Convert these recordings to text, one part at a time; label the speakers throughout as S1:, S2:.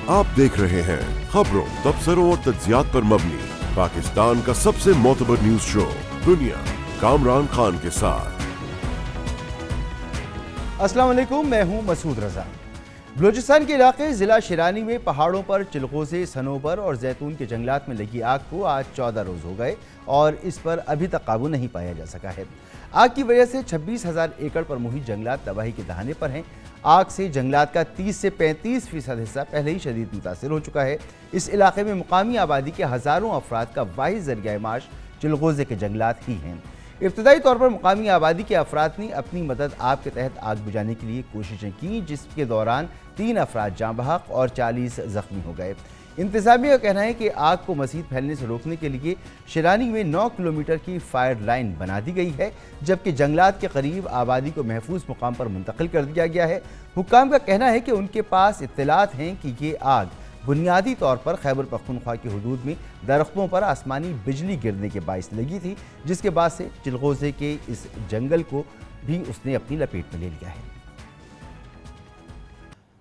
S1: आप देख रहे हैं खबरों, तबसरों और तज्जियात पर मबनी पाकिस्तान का सबसे मोतबर न्यूज शो दुनिया, कामरान खान के साथ।
S2: अस्सलाम वालेकुम, मैं हूं मसूद रजा। बलूचिस्तान के इलाके ज़िला शिरानी में पहाड़ों पर चिलगोज़े, सनोबर और जैतून के जंगलात में लगी आग को आज 14 रोज़ हो गए और इस पर अभी तक काबू नहीं पाया जा सका है। आग की वजह से 26,000 एकड़ पर मुहित जंगलात तबाही के दहाने पर हैं। आग से जंगलात का 30 से 35% हिस्सा पहले ही शदीद मुतासिर हो चुका है। इस इलाके में मुकामी आबादी के हज़ारों अफराद का वाहिद ज़रिया माश चिलगोज़े के जंगलात ही हैं। इब्तदाई तौर पर मुकामी आबादी के अफराद ने अपनी मदद आप के तहत आग बुझाने के लिए कोशिशें की, जिसके दौरान 3 अफराद जाँ बहक और 40 ज़ख्मी हो गए। इंतज़ामिया का कहना है कि आग को मज़ीद फैलने से रोकने के लिए शिरानी में 9 किलोमीटर की फायर लाइन बना दी गई है, जबकि जंगलात के करीब आबादी को महफूज मुकाम पर मुंतकिल कर दिया गया है। हुक्काम का कहना है कि उनके पास इत्तलात हैं कि ये आग बुनियादी तौर पर खैबर पख्तूनख्वा की हदूद में दरख्तों पर आसमानी बिजली गिरने के बाइस लगी थी, जिसके बाद से चिलगोज़े के इस जंगल को भी उसने अपनी लपेट में ले लिया है।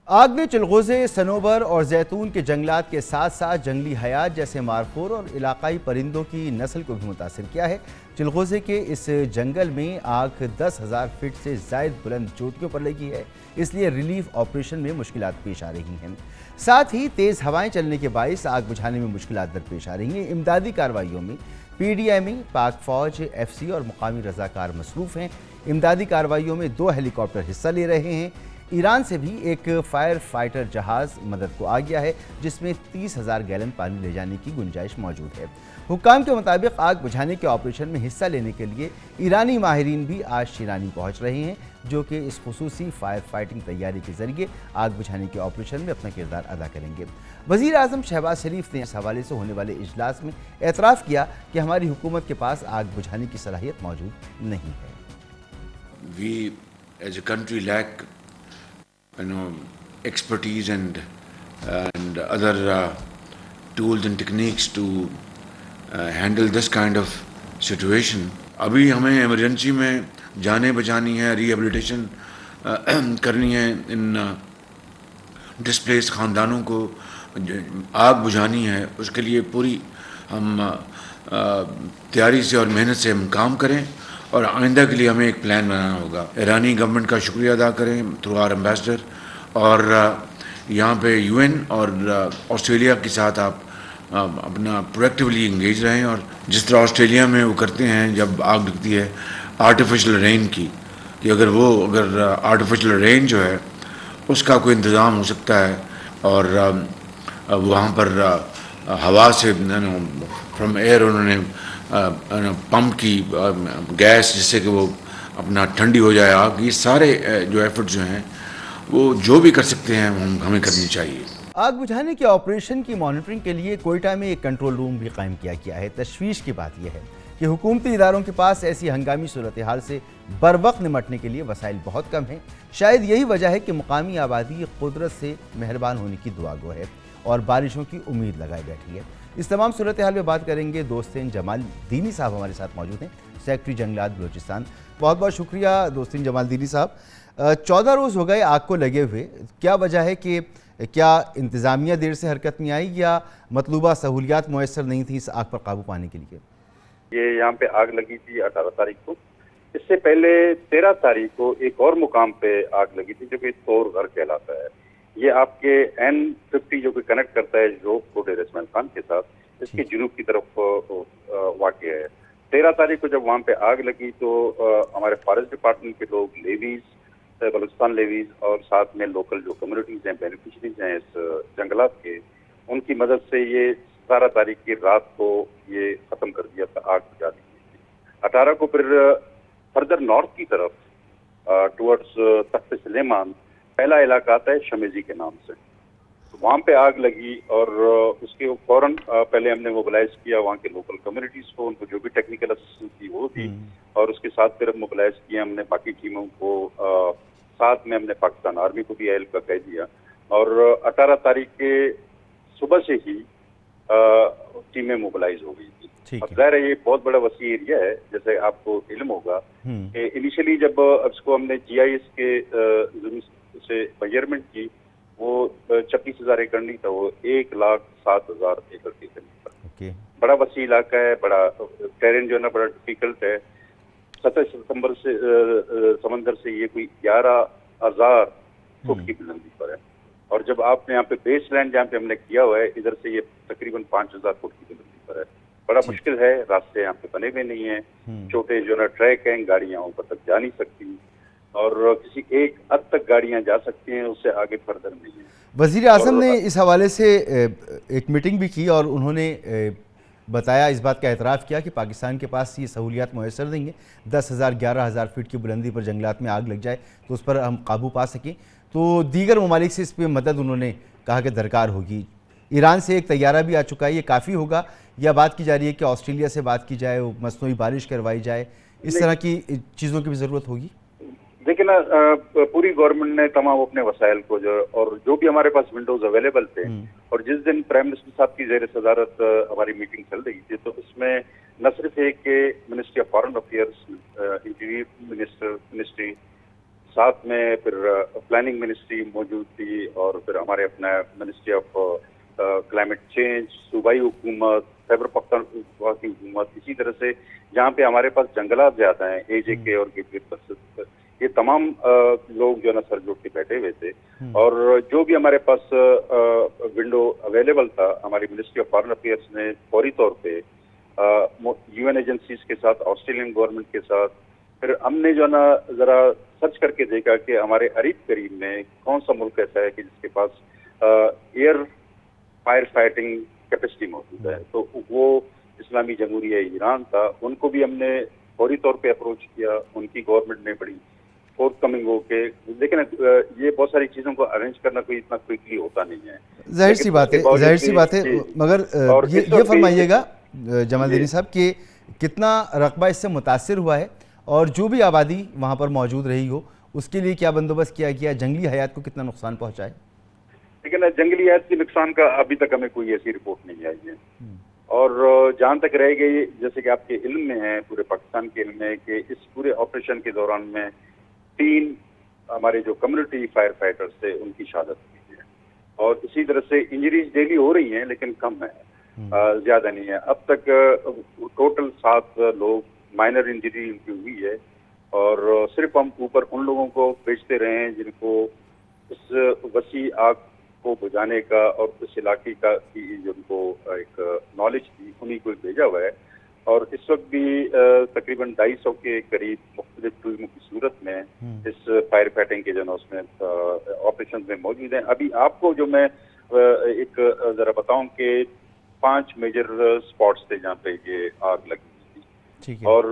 S2: आग ने चिलगोज़े, सनोबर और जैतून के जंगलात के साथ साथ जंगली हयात जैसे मारखोर और इलाकाई परिंदों की नस्ल को भी मुतासिर किया है। चिलगोज़े के इस जंगल में आग 10,000 फीट से ज़ायद बुलंद चोटियों पर लगी है, इसलिए रिलीफ ऑपरेशन में मुश्किलात पेश आ रही हैं। साथ ही तेज़ हवाएं चलने के बाइस आग बुझाने में मुश्किलात दरपेश आ रही हैं। इमदादी कार्रवाइयों में PDME, पाक फ़ौज, FC और मुकामी रज़ाकार मसरूफ़ हैं। इमदादी कार्रवाइयों में 2 हेलीकॉप्टर हिस्सा ले रहे हैं। ईरान से भी एक फायर फाइटर जहाज़ मदद को आ गया है, जिसमें 30,000 गैलन पानी ले जाने की गुंजाइश मौजूद है। हुक्काम के मुताबिक आग बुझाने के ऑपरेशन में हिस्सा लेने के लिए ईरानी माहिरीन भी आज शिरानी पहुंच रहे हैं, जो कि इस खुसूसी फायर फाइटिंग तैयारी के जरिए आग बुझाने के ऑपरेशन में अपना किरदार अदा करेंगे। वज़ीर आज़म शहबाज शरीफ ने इस हवाले से होने वाले इजलास में एतराफ़ किया कि हमारी हुकूमत के पास आग बुझाने की सलाहियत मौजूद नहीं है।
S3: We as a country lack expertise and other tools and techniques to handle this kind of situation. अभी हमें इमरजेंसी में जाने बचानी है, रिहेबिलिटेशन करनी है, इन डिस्प्लेस ख़ानदानों को आग बुझानी है। उसके लिए पूरी हम तैयारी से और मेहनत से हम काम करें और आइंदा के लिए हमें एक प्लान बनाना होगा। ईरानी गवर्नमेंट का शुक्रिया अदा करें थ्रू आवर एम्बेसडर, और यहाँ पे UN और ऑस्ट्रेलिया के साथ आप अपना प्रोएक्टिवली इंगेज रहें। और जिस तरह ऑस्ट्रेलिया में वो करते हैं जब आग लगती है आर्टिफिशियल रेन की, कि अगर आर्टिफिशियल रेन जो है उसका कोई इंतज़ाम हो सकता है और वहाँ पर हवा से फ्रॉम एयर उन्होंने पंप की गैस, जिससे कि वो अपना ठंडी हो जाए आग। ये सारे जो एफर्ट जो हैं वो जो भी कर सकते हैं हमें करनी चाहिए।
S2: आग बुझाने के ऑपरेशन की मॉनिटरिंग के लिए कोयटा में एक कंट्रोल रूम भी कायम किया गया है। तशवीश की बात यह है कि हुकूमती इदारों के पास ऐसी हंगामी सूरत हाल से बरवक्त निमटने के लिए वसाइल बहुत कम हैं। शायद यही वजह है कि मुकामी आबादी कुदरत से मेहरबान होने की दुआ गो है और बारिशों की उम्मीद लगाई बैठी है। इस तमाम सूरत हाल में बात करेंगे। दोस्तीन जमाल दीनी साहब हमारे साथ मौजूद हैं, सेक्रेटरी जंगलात बलूचिस्तान। बहुत बहुत शुक्रिया दोस्तीन जमाल दीनी साहब। 14 रोज़ हो गए आग को लगे हुए, क्या वजह है कि क्या इंतज़ामिया देर से हरकत में आई या मतलूबा सहूलियात मुयसर नहीं थी इस आग पर काबू पाने के लिए?
S4: ये यहाँ पे आग लगी थी 18 तारीख को। इससे पहले 13 तारीख को एक और मुकाम पे आग लगी थी जो कि तोर घर कहलाता है। ये आपके N50 जो कि कनेक्ट करता है जोग को डेर इस्माइल खान के साथ, इसके जुनूब की तरफ वाक़ है। 13 तारीख को जब वहाँ पे आग लगी तो हमारे फॉरेस्ट डिपार्टमेंट के लोग, लेवीज, बलूचिस्तान लेवीज और साथ में लोकल जो कम्युनिटीज़ हैं, बेनिफिशरीज हैं इस जंगलात के, उनकी मदद से ये 17 तारीख की रात को ये ख़त्म कर दिया था, आग बुझा दी थी। 18 को फिर फर्दर नॉर्थ की तरफ टुवर्ड्स तख्त सुलेमान पहला इलाका आता है शमेजी के नाम से, तो वहाँ पे आग लगी और उसके फौरन पहले हमने मोबिलाइज किया वहाँ के लोकल कम्युनिटीज़ को, उनको जो भी टेक्निकल असिस्टेंस थी वो दी, और उसके साथ फिर मोबिलाइज किया हमने बाकी टीमों को, साथ में हमने पाकिस्तान आर्मी को भी हेल्प का कह दिया। और 18 तारीख के सुबह से ही टीमें मोबिलाइज हो गई थी। अब ज़ाहिर है ये बहुत बड़ा वसी एरिया है, जैसे आपको इल्म होगा कि इनिशियली जब इसको हमने GIS के से मेजरमेंट की वो 26,000 एकड़ नहीं था, वो 1,07,000 एकड़ की जमीन पर।
S2: ओके।
S4: बड़ा वसी इलाका है, बड़ा टेरेन जो है ना बड़ा डिफिकल्ट है। 27 सितंबर से समंदर से ये कोई 11,000 फुट की बुलंदी पर है, और जब आपने यहाँ पे बेस लैंड जहाँ पे हमने किया हुआ है, इधर से ये तकरीबन 5,000 फुट की बुलंदी पर है। बड़ा मुश्किल है, रास्ते यहाँ पे बने हुए नहीं है, छोटे जो ना ट्रैक हैं, गाड़ियाँ ऊपर तक जा नहीं सकती, और किसी एक हद तक गाड़ियाँ जा सकती हैं, उससे आगे फर्दर नहीं है।
S2: वज़ीर आज़म ने इस हवाले से एक मीटिंग भी की और उन्होंने बताया, इस बात का एतराफ़ किया कि पाकिस्तान के पास ये सहूलियात मुयसर नहीं है, 10,000 11,000 फीट की बुलंदी पर जंगलात में आग लग जाए तो उस पर हम काबू पा सकें। तो दीगर ममालिक से इस पर मदद उन्होंने कहा कि दरकार होगी। ईरान से एक तैयारा भी आ चुका है, ये काफ़ी होगा या बात की जा रही है कि ऑस्ट्रेलिया से बात की जाए, मसनूई बारिश करवाई जाए, इस तरह की चीज़ों की भी ज़रूरत होगी?
S4: देखिए ना, पूरी गवर्नमेंट ने तमाम अपने वसाइल को जो भी हमारे पास विंडोज अवेलेबल थे, और जिस दिन प्राइम मिनिस्टर साहब की ज़ेर सदारत हमारी मीटिंग चल रही थी, तो इसमें न सिर्फ एक के ministry of foreign affairs, interior ministry, साथ में फिर प्लानिंग मिनिस्ट्री मौजूद थी, और फिर हमारे अपना मिनिस्ट्री ऑफ क्लाइमेट चेंज, सूबाई हुकूमत, खैबर पख्तूनख्वा की हुकूमत, इसी तरह से जहाँ पे हमारे पास जंगलात ज़्यादा हैं, AJK और गेटवे, ये तमाम लोग जो है ना सर जोड़ के बैठे हुए थे, और जो भी हमारे पास विंडो अवेलेबल था, हमारी मिनिस्ट्री ऑफ फॉरेन अफेयर्स ने फौरी तौर पे UN एजेंसीज के साथ, ऑस्ट्रेलियन गवर्नमेंट के साथ, फिर हमने जो है ना ज़रा सर्च करके देखा कि हमारे करीब करीब में कौन सा मुल्क ऐसा है कि जिसके पास एयर फायर फाइटिंग कैपेसिटी मौजूद है, तो वो इस्लामी जमहूरिया ईरान था। उनको भी हमने फौरी तौर पे अप्रोच किया, उनकी गवर्नमेंट ने बड़ी फोर्थ कमिंग हो के, लेकिन ये बहुत सारी चीज़ों को अरेंज करना कोई इतना क्विकली होता नहीं है।
S2: जाहिर सी बात है, मगर ये फरमाइएगा जमालदीनी साहब कि कितना रकबा इससे मुतासिर हुआ है, और जो भी आबादी वहाँ पर मौजूद रही हो उसके लिए क्या बंदोबस्त किया गया, जंगली हयात को कितना नुकसान पहुँचा है?
S4: लेकिन जंगली हयात के नुकसान का अभी तक हमें कोई ऐसी रिपोर्ट नहीं आई है, और जहाँ तक रह गई, जैसे कि आपके इल्म में है, पूरे पाकिस्तान के इल्म में, कि इस पूरे ऑपरेशन के दौरान में 3 हमारे जो कम्युनिटी फायर फाइटर्स थे उनकी शहादत हुई है, और इसी तरह से इंजरीज डेली हो रही हैं, लेकिन कम है, ज्यादा नहीं है। अब तक टोटल 7 लोग माइनर इंजरी उनकी हुई है, और सिर्फ हम ऊपर उन लोगों को भेजते रहे हैं जिनको इस वसी आग को बुझाने का और इस इलाके का की जो उनको एक नॉलेज थी, उन्हीं को भेजा हुआ है, और इस वक्त भी तकरीबन 250 के करीब मुख्तलिफ टीमों की सूरत में इस फायर फाइटिंग के जो उसमें ऑपरेशन में मौजूद हैं। अभी आपको जो मैं एक जरा बताऊं कि 5 मेजर स्पॉट्स थे जहाँ पे ये आग लगी थी, और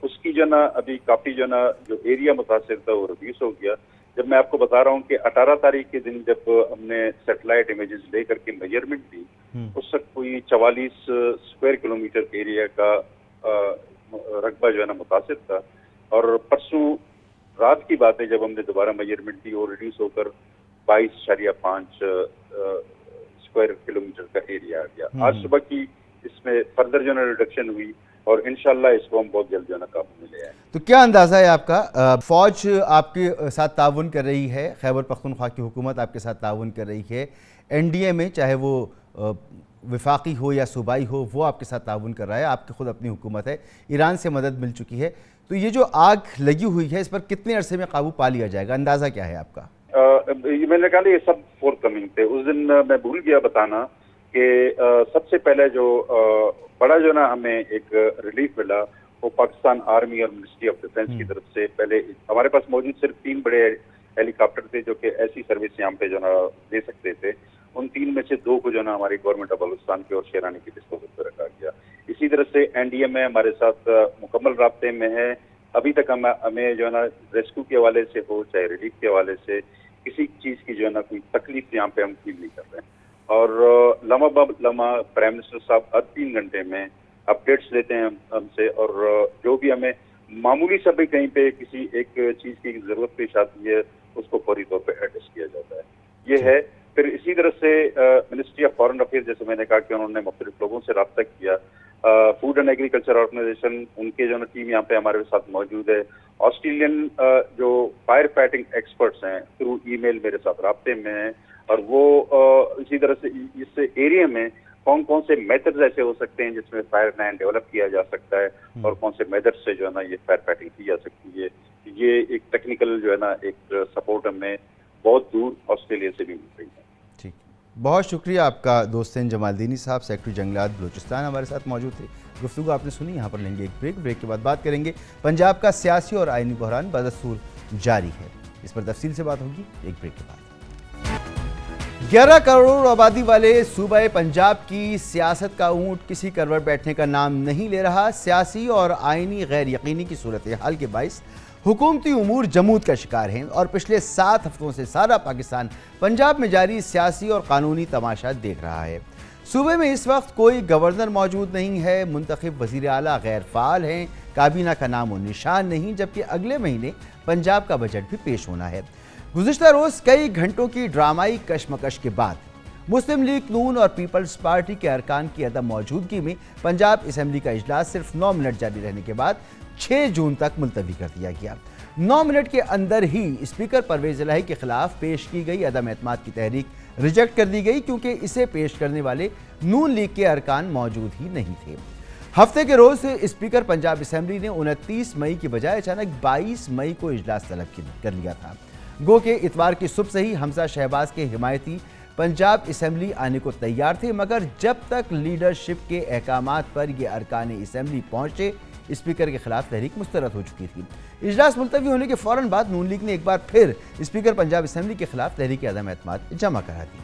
S4: उसकी जो ना अभी काफी जो ना जो एरिया मुतासिर था वो रिड्यूस हो गया। जब मैं आपको बता रहा हूँ कि 18 तारीख के दिन जब हमने सैटेलाइट इमेजेस लेकर के मेजरमेंट दी, उस वक्त कोई 44 स्क्वायर किलोमीटर के एरिया का रकबा जो है ना मुतासिर था, और परसों रात की बात है जब हमने दोबारा मेजरमेंट दी और रिड्यूस होकर 22.5 स्क्वायर किलोमीटर का एरिया आ गया। आज सुबह की इसमें फर्दर जो है रिडक्शन हुई, और इंशाल्लाह इसको हम बहुत जल्द जो है काबू में ले आए।
S2: तो क्या अंदाज़ा है आपका, फ़ौज आपके साथ ताउन कर रही है, खैबर पख्तूनख्वा की हुकूमत आपके साथ ताउन कर रही है, NDA में चाहे वो वफाकी हो या सूबाई हो, वो आपके साथ ताउन कर रहा है, आपकी खुद अपनी हुकूमत है, ईरान से मदद मिल चुकी है, तो ये जो आग लगी हुई है इस पर कितने अरसे में काबू पा लिया जाएगा, अंदाज़ा क्या है आपका?
S4: मैंने कहा ये सब फोर्थ कमिंग थे। उस दिन मैं भूल गया बताना कि सबसे पहले जो बड़ा जो ना हमें एक रिलीफ मिला वो पाकिस्तान आर्मी और मिनिस्ट्री ऑफ डिफेंस की तरफ से। पहले हमारे पास मौजूद सिर्फ 3 बड़े हेलीकॉप्टर थे जो कि ऐसी सर्विस यहाँ पे जो ना दे सकते थे। उन 3 में से 2 को जो ना हमारी गवर्नमेंट ऑफ बलूचिस्तान की और शेरानी की डिस्पोजल पर रखा गया। इसी तरह से NDA में हमारे साथ मुकम्मल राब्ते में है। अभी तक हमें जो है ना रेस्क्यू के हवाले से हो चाहे रिलीफ के हवाले से किसी चीज़ की जो है ना कोई तकलीफ यहाँ पे हम फील नहीं कर रहे हैं। और लम्हा ब लम्हा प्राइम मिनिस्टर साहब हर 3 घंटे में अपडेट्स लेते हैं हमसे, और जो भी हमें मामूली सा भी कहीं पे किसी एक चीज़ की ज़रूरत पेश आती है उसको फौरी तौर पे एड्रेस किया जाता है। ये है। फिर इसी तरह से मिनिस्ट्री ऑफ फॉरेन अफेयर्स, जैसे मैंने कहा कि उन्होंने मुख्तलिफ लोगों से रब्ता किया, फूड एंड एग्रीकल्चर ऑर्गेनाइजेशन, उनके जो है टीम यहाँ पे हमारे साथ मौजूद है। ऑस्ट्रेलियन जो फायर फाइटिंग एक्सपर्ट्स हैं थ्रू ईमेल मेरे साथ राब्ते में हैं, और वो इसी तरह से इस एरिया में कौन कौन से मेथड्स ऐसे हो सकते हैं जिसमें फायर प्लान डेवलप किया जा सकता है और कौन से मेथड से जो है ना ये फायर फाइटिंग की जा सकती है। ये एक टेक्निकल जो है ना एक सपोर्ट हमें बहुत दूर ऑस्ट्रेलिया से भी मिल रही है।
S2: ठीक, बहुत शुक्रिया आपका दोस्तेन जमालदीनी साहब, सेक्रेटरी जंगलात बलूचिस्तान हमारे साथ मौजूद थे। गुफ्तगू आपने सुनी, यहाँ पर लेंगे एक ब्रेक के बाद बात करेंगे। पंजाब का सियासी और आइनी बहरान बदस्तूर जारी है, इस पर तफसील से बात होगी एक ब्रेक के बाद। 11 करोड़ आबादी वाले सूबे पंजाब की सियासत का ऊंट किसी करवट बैठने का नाम नहीं ले रहा। सियासी और आइनी गैर यकीनी की सूरत हाल के बाइस हुकूमती उमूर जमूद का शिकार हैं और पिछले 7 हफ्तों से सारा पाकिस्तान पंजाब में जारी सियासी और कानूनी तमाशा देख रहा है। सूबे में इस वक्त कोई गवर्नर मौजूद नहीं है, मुंतखब वज़ीर आला गैर फ़ाल हैं, काबीना का नाम और निशान नहीं, जबकि अगले महीने पंजाब का बजट भी पेश होना है। गुज़िश्ता रोज़ कई घंटों की ड्रामाई कशमकश के बाद मुस्लिम लीग नून और पीपल्स पार्टी के अरकान की अदम मौजूदगी में पंजाब असम्बली का इजलास सिर्फ 9 मिनट जारी रहने के बाद 6 जून तक मुलतवी कर दिया गया। 9 मिनट के अंदर ही स्पीकर परवेज़ इलाही के खिलाफ पेश की गई अदम एतमाद की तहरीक रिजेक्ट कर दी गई, क्योंकि इसे पेश करने वाले नून लीग के अरकान मौजूद ही नहीं थे। हफ्ते के रोज स्पीकर पंजाब असम्बली ने 29 मई की बजाय अचानक 22 मई को इजलास तलब कर लिया था। गो के इतवार की सुबह से ही हमजा शहबाज के हिमायती पंजाब असम्बली आने को तैयार थे, मगर जब तक लीडरशिप के अहकामात पर ये अरकान असम्बली पहुंचे, स्पीकर के खिलाफ तहरीक मुस्तरद हो चुकी थी। इजलास मुलतवी होने के फौरन बाद नून लीग ने एक बार फिर स्पीकर पंजाब असम्बली के खिलाफ तहरीक अदम एतमाद जमा करा दी।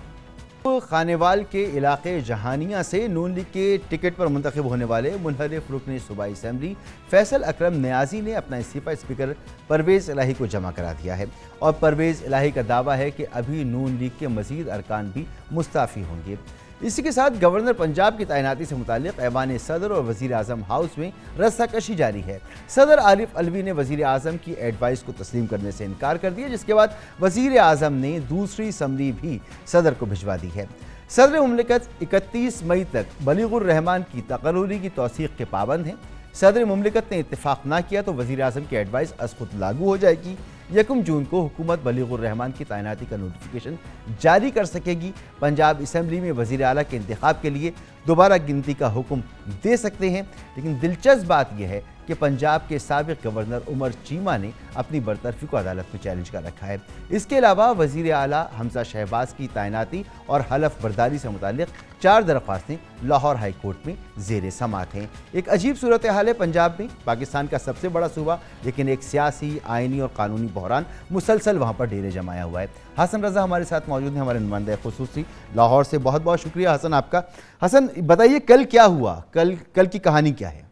S2: खानेवाल के इलाके जहानिया से नून लीग के टिकट पर मुंतखब होने वाले मुनहरिफ रुकन सूबाई असम्बली फैसल अकरम नियाजी ने अपना इस्तीफा स्पीकर परवेज़ इलाही को जमा करा दिया है और परवेज़ इलाही का दावा है कि अभी नून लीग के मज़ीद अरकान भी मुस्ताफ़ी होंगे। इसी के साथ गवर्नर पंजाब की तैनाती से मुताल्लिक़ ऐवान सदर और वज़ीर आज़म हाउस में रस्साकशी जारी है। सदर आरिफ अलवी ने वज़ीर आज़म की एडवाइस को तस्लीम करने से इनकार कर दिया, जिसके बाद वज़ीर आज़म ने दूसरी समरी भी सदर को भिजवा दी है। सदर मुमलिकत 31 मई तक बलीगुर रहमान की तकर्री की तौसीक़ के पाबंद हैं। सदर मुमलिकत ने इत्तेफाक ना किया तो वज़ीर आज़म की एडवाइस अज़ लागू हो जाएगी। 1 जून को हुकूमत बलीगुर रहमान की तैनाती का नोटिफिकेशन जारी कर सकेगी। पंजाब असम्बली में वज़ीर आला के इंतखाब के लिए दोबारा गिनती का हुक्म दे सकते हैं, लेकिन दिलचस्प बात यह है कि पंजाब के साबिक़ गवर्नर उमर चीमा ने अपनी बरतरफी को अदालत में चैलेंज कर रखा है। इसके अलावा वज़ीर आला हमजा शहबाज की तैनाती और हलफ बर्दारी से मुताल्लिक़ 4 दरख्वास्तें लाहौर हाई कोर्ट में ज़ेर समात हैं। एक अजीब सूरत हाल है पंजाब में, पाकिस्तान का सबसे बड़ा सूबा, लेकिन एक सियासी, आइनी और कानूनी बहरान मुसलसल वहाँ पर डेरे जमाया हुआ है। हसन रज़ा हमारे साथ मौजूद हैं, हमारे नुमाइंदा खुसूसी लाहौर से। बहुत बहुत शुक्रिया हसन आपका। हसन, बताइए कल क्या हुआ, कल की कहानी क्या है?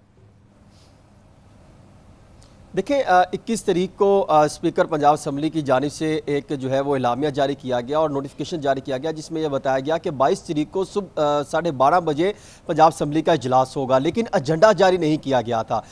S5: देखिए 21 तारीख को स्पीकर पंजाब असम्बली की जानिब से एक जो है वो इलामिया जारी किया गया और नोटिफिकेशन जारी किया गया, जिसमें यह बताया गया कि 22 तारीख को सुबह 12:30 बजे पंजाब असम्बली का इजलास होगा, लेकिन एजेंडा जारी नहीं किया गया था।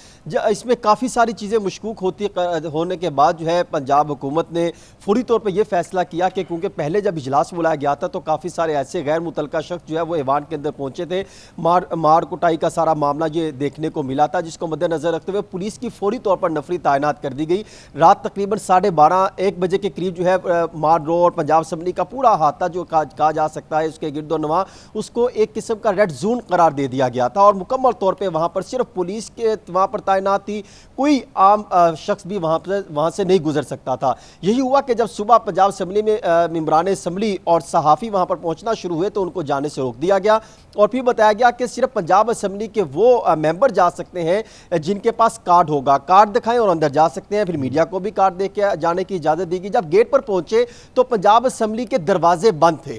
S5: इसमें काफ़ी सारी चीज़ें मशकूक होने के बाद जो है पंजाब हुकूमत ने फौरी तौर पर यह फैसला किया कि क्योंकि पहले जब इजलास बुलाया गया था तो काफ़ी सारे ऐसे गैर मुतल्लका शख्स जो है वो ऐवान के अंदर पहुँचे थे, मार कुटाई का सारा मामला ये देखने को मिला था, जिसको मद्देनज़र रखते हुए पुलिस की फौरी तौर पर नफरी तैनात कर दी गई। रात तकरीबन 12:30-1 बजे के करीब जो है मार रो और पंजाब असम्बली का पूरा अहाता जो कहा जा सकता है उसके गिरदोनवा, उसको एक किस्म का रेड जोन करार दे दिया गया था और मुकम्मल तौर पे वहाँ पर सिर्फ पुलिस के वहाँ पर तैनात थी, कोई आम शख्स भी वहाँ से नहीं गुजर सकता था। यही हुआ कि जब सुबह पंजाब असम्बली में मेंबरान असम्बली और सहाफ़ी वहाँ पर पहुँचना शुरू हुए तो उनको जाने से रोक दिया गया और फिर बताया गया कि सिर्फ पंजाब असम्बली के वो मेंबर जा सकते हैं जिनके पास कार्ड होगा, कार्ड दिखाएं और अंदर जा सकते हैं। फिर मीडिया को भी कार्ड दे के जाने की इजाज़त दी गई। जब गेट पर पहुंचे तो पंजाब असम्बली के दरवाजे बंद थे।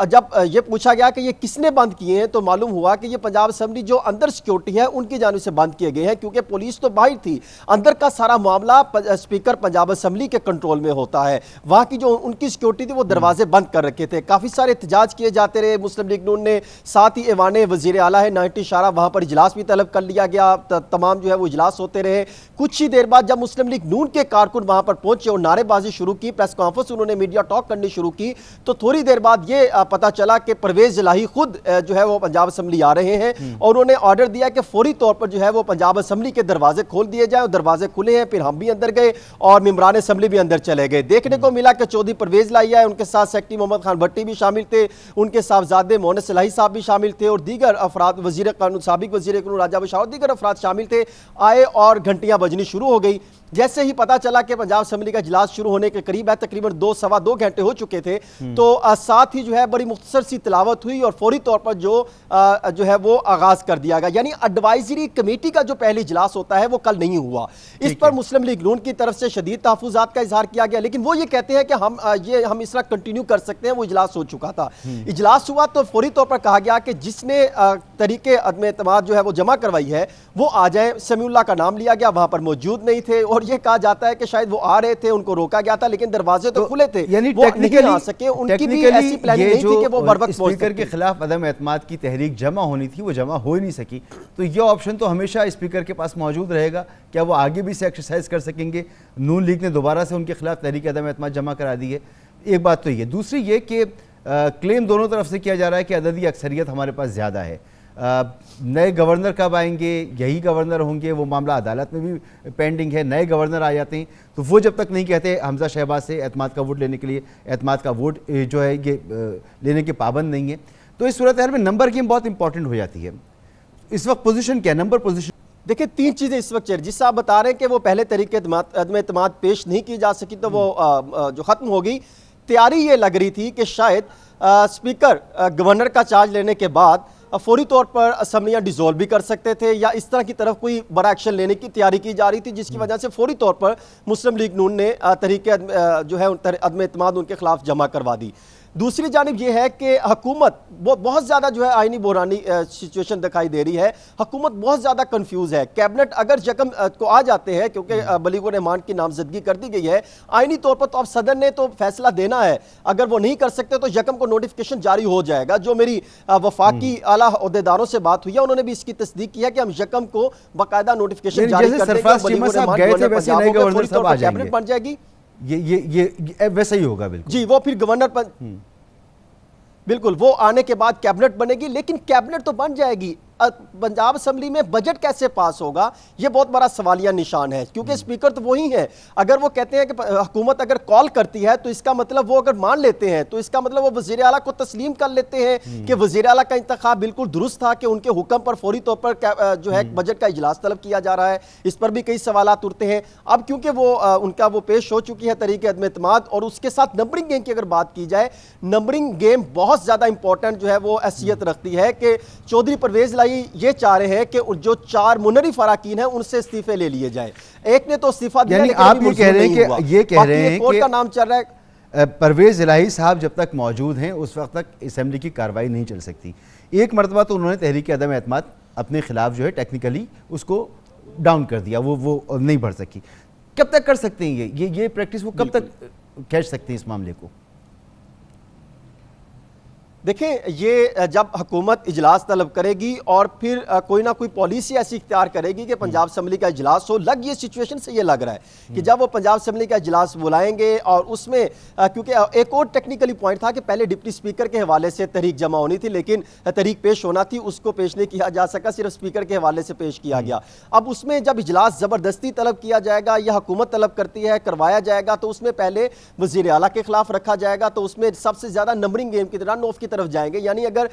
S5: जब ये पूछा गया कि ये किसने बंद किए हैं तो मालूम हुआ कि ये पंजाब असम्बली जो अंदर सिक्योरिटी है उनकी जानिब से बंद किए गए हैं, क्योंकि पुलिस तो बाहर थी, अंदर का सारा मामला स्पीकर पंजाब असम्बली के कंट्रोल में होता है। वहाँ की जो उनकी सिक्योरिटी थी वो दरवाजे बंद कर रखे थे। काफ़ी सारे एहतजाज किए जाते रहे मुस्लिम लीग नून ने, साथ ही ऐवान वज़ीर आला है 90 इशारा वहाँ पर इजलास भी तलब कर लिया गया, तमाम जो है वो इजलास होते रहे। कुछ कुछ ही देर बाद जब मुस्लिम लीग नून के कारकुन वहां पर पहुंचे और नारेबाजी शुरू की, प्रेस कॉन्फ्रेंस उन्होंने मीडिया टॉक करनी शुरू की, तो थोड़ी देर बाद ये पता चला कि परवेज इलाही खुद जो है वो पंजाब असेंबली आ रहे हैं और उन्होंने ऑर्डर दिया कि फौरी तौर पर जो है वो पंजाब असेंबली के दरवाजे खोल दिए जाए। और दरवाजे खुले हैं, फिर हम भी अंदर गए और मेंबरान असेंबली भी अंदर चले गए। देखने को मिला कि चौधरी परवेज इलाही आए, उनके साथ सेक्रेटरी मोहम्मद खान भट्टी भी शामिल थे, उनके साहबजादे मोहन सलाही साहब भी शामिल थे और दीगर अफराद, वजीर कानून, साबिक वजीर कानून राजा बशार, दीगर अफराद शामिल थे। आए और घंटियां बजनी शुरू हो गई। जैसे ही पता चला कि पंजाब असेंबली का इजलास शुरू होने के करीब है, तकरीबन 2-2.25 घंटे हो चुके थे, तो साथ ही जो है बड़ी मुख्तसर सी तिलावत हुई और फौरी तौर पर जो है वो आगाज कर दिया गया। यानी एडवाइजरी कमेटी का जो पहली इजलास होता है वो कल नहीं हुआ। इस पर मुस्लिम लीग नून की तरफ से शदीद तहफ़्फ़ुज़ात का इजहार किया गया, लेकिन वो ये कहते हैं कि हम इस तरह कंटिन्यू कर सकते हैं, वो इजलास हो चुका था। इजलास हुआ तो फौरी तौर पर कहा गया कि जिसने तरीके अदम एतमाद जो है वो जमा करवाई है वो आ जाए। समीउल्लाह का नाम लिया गया, वहां पर मौजूद नहीं थे और ये कहा जाता है कि शायद वो आ रहे थे, उनको रोका गया था, लेकिन दरवाजे तो खुले थे,
S2: यानी
S5: वो नहीं आ सके। उनकी भी ऐसी प्लानिंग नहीं थी कि वो बर वक्त
S2: स्पीकर के खिलाफ अदम एतमाद की तहरीक जमा होनी थी, वो जमा हो ही नहीं सकी। तो ये ऑप्शन तो हमेशा स्पीकर के पास मौजूद रहेगा, क्या वो आगे भी इसे एक्सरसाइज कर सकेंगे? नून लीग ने दोबारा से उनके खिलाफ तहरीक अदम एतमाद जमा करा दी है। एक बात तो ये, दूसरी ये कि क्लेम दोनों तरफ से किया जा रहा है कि अददी अक्सरियत हमारे पास ज़्यादा है। नए गवर्नर कब आएंगे, यही गवर्नर होंगे, वो मामला अदालत में भी पेंडिंग है। नए गवर्नर आ जाते हैं तो वो जब तक नहीं कहते हमजा शहबाज से एतमाद का वोट लेने के लिए, एतमाद का वोट जो है ये लेने के पाबंद नहीं है। तो इस सूरत हाल में नंबर गेम बहुत इंपॉर्टेंट हो जाती है। इस वक्त पोजीशन क्या है, नंबर पोजीशन?
S5: देखिए 3 चीज़ें इस वक्त चल, जिससे आप बता रहे हैं कि वो पहले तरीके अदम एतमाद पेश नहीं की जा सकी तो वो जो ख़त्म हो गई। तैयारी ये लग रही थी कि शायद स्पीकर गवर्नर का चार्ज लेने के बाद फौरी तौर पर असम्बलियाँ डिसॉल्व भी कर सकते थे या इस तरह की तरफ कोई बड़ा एक्शन लेने की तैयारी की जा रही थी, जिसकी वजह से फौरी तौर पर मुस्लिम लीग नून ने तरीके जो है अदम एतमाद उनके खिलाफ जमा करवा दी। दूसरी जानिब यह है कि हुकूमत बहुत ज़्यादा जो है आइनी बहरानी सिचुएशन दिखाई दे रही है। हुकूमत बहुत ज़्यादा कंफ्यूज है। कैबिनेट अगर यकम को आ जाते हैं, क्योंकि बलीगुर रहमान की नामजदगी कर दी गई है, आइनी तौर पर तो अब सदर ने तो फैसला देना है, अगर वो नहीं कर सकते तो यकम को नोटिफिकेशन जारी हो जाएगा। जो मेरी वफाकी आला ओहदेदारों से बात हुई है, उन्होंने भी इसकी तस्दीक की है कि हम यकम को बाकायदा नोटिफिकेशन जारी कर देंगे, कैबिनेट बन जाएगी।
S2: ये वैसा ही होगा। बिल्कुल
S5: जी, वो फिर गवर्नर बिल्कुल वो आने के बाद कैबिनेट बनेगी, लेकिन कैबिनेट तो बन जाएगी, पंजाब असेंबली में बजट कैसे पास होगा ये बहुत बड़ा सवालिया निशान है, क्योंकि स्पीकर तो वही है। अगर वो कहते हैं कि हुकूमत अगर कॉल करती है तो इसका मतलब वो अगर मान लेते हैं तो इसका मतलब वो वज़ीर आला को तस्लीम कर लेते हैं कि वज़ीर आला का इंतखाब बिल्कुल दुरुस्त था, कि उनके हुक्म पर फौरी तौर पर जो है बजट का इजलास तलब किया जा रहा है। इस पर भी कई सवालात उठते हैं। अब क्योंकि वो उनका वो पेश हो चुकी है तरीके अदम एतमाद, और उसके साथ नंबरिंग गेम की अगर बात की जाए, नंबरिंग गेम बहुत ज़्यादा इंपॉर्टेंट जो है वो हैसियत रखती है कि चौधरी परवेज इलाही ये चाह रहे हैं कि जो 4 मुनरिफ अराकीन हैं उनसे इस्तीफे ले लिए जाए। एक ने तो इस्तीफा दिया, लेकिन
S2: आप ये कह रहे हैं कि
S5: कोर्ट का नाम चल रहा है।
S2: परवेज इलाही साहब जब तक मौजूद हैं उस वक्त तक असेंबली की कार्रवाई नहीं चल सकती। एक मरतबा तो उन्होंने तहरीक अदम एतमाद अपने खिलाफ जो है टेक्निकली उसको डाउन कर दिया, वो नहीं बढ़ सकी। कब तक कर सकते हैं ये प्रैक्टिस, वो कब तक खींच सकते हैं इस मामले को?
S5: देखें, ये जब हुकूमत इजलास तलब करेगी और फिर कोई ना कोई पॉलिसी ऐसी इख्तियार करेगी कि पंजाब असेंबली का इजलास हो, लग ये सिचुएशन से ये लग रहा है कि जब वो पंजाब असेंबली का इजलास बुलाएंगे और उसमें क्योंकि एक और टेक्निकली पॉइंट था कि पहले डिप्टी स्पीकर के हवाले से तहरीक जमा होनी थी, लेकिन तहरीक पेश होना थी, उसको पेश नहीं किया जा सका, सिर्फ स्पीकर के हवाले से पेश किया गया। अब उसमें जब इजलास ज़बरदस्ती तलब किया जाएगा या हुकूमत तलब करती है करवाया जाएगा, तो उसमें पहले वज़ीर आला के खिलाफ रखा जाएगा, तो उसमें सबसे ज़्यादा नंबरिंग गेम की तरह नॉफ की तरफ जाएंगे। यानी अगर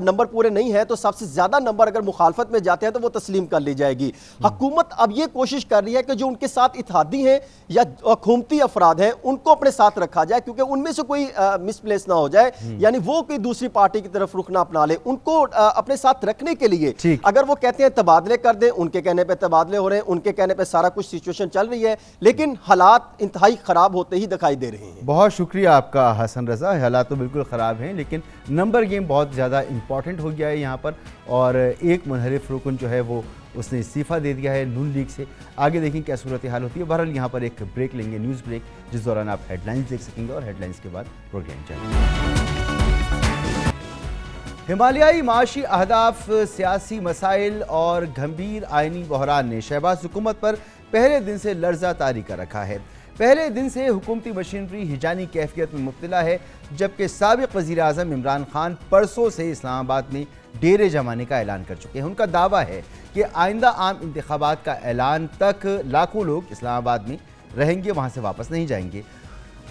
S5: नंबर पूरे नहीं है तो सबसे ज्यादा नंबर अगर मुखालफत में जाते हैं तो वो तस्लीम कर ली जाएगी। हुकूमत अब ये कोशिश कर रही है कि जो उनके साथ इत्तेहादी हैं या हुकूमती अफराद हैं उनको अपने साथ रखा जाए, क्योंकि उनमें से कोई मिसप्लेस ना हो जाए, यानी वो कोई दूसरी पार्टी की तरफ रुख ना अपना ले। उनको अपने साथ रखने के लिए अगर वो कहते हैं तबादले कर दें, उनके कहने पर तबादले हो रहे हैं, उनके कहने पर सारा कुछ सिचुएशन चल रही है, लेकिन हालात इंतहाई खराब होते ही दिखाई दे रहे हैं।
S2: बहुत शुक्रिया आपका हसन रजा। हालात तो बिल्कुल ख़राब हैं, लेकिन नंबर गेम बहुत ज़्यादा इंपॉर्टेंट हो गया है यहाँ पर, और एक मुनहरिफ रुकन जो है वो उसने इस्तीफ़ा दे दिया है नून लीग से। आगे देखें क्या सूरत हाल होती है। बहरहाल यहाँ पर एक ब्रेक लेंगे, न्यूज़ ब्रेक, जिस दौरान आप हेडलाइंस देख सकेंगे और हेडलाइंस के बाद प्रोग्राम चलेंगे। हिमालयाई माशी अहदाफ, सियासी मसाइल और गंभीर आइनी बहरान ने शहबाज हुकूमत पर पहले दिन से लर्जा तारी कर रखा है। पहले दिन से हुकूमती मशीनरी हिजानी कैफियत में मुब्तला है, जबकि साबिक वज़ीर आज़म इमरान खान परसों से इस्लामाबाद में डेरे जमाने का ऐलान कर चुके हैं। उनका दावा है कि आइंदा आम इंतखाबात का ऐलान तक लाखों लोग इस्लामाबाद में रहेंगे, वहाँ से वापस नहीं जाएंगे।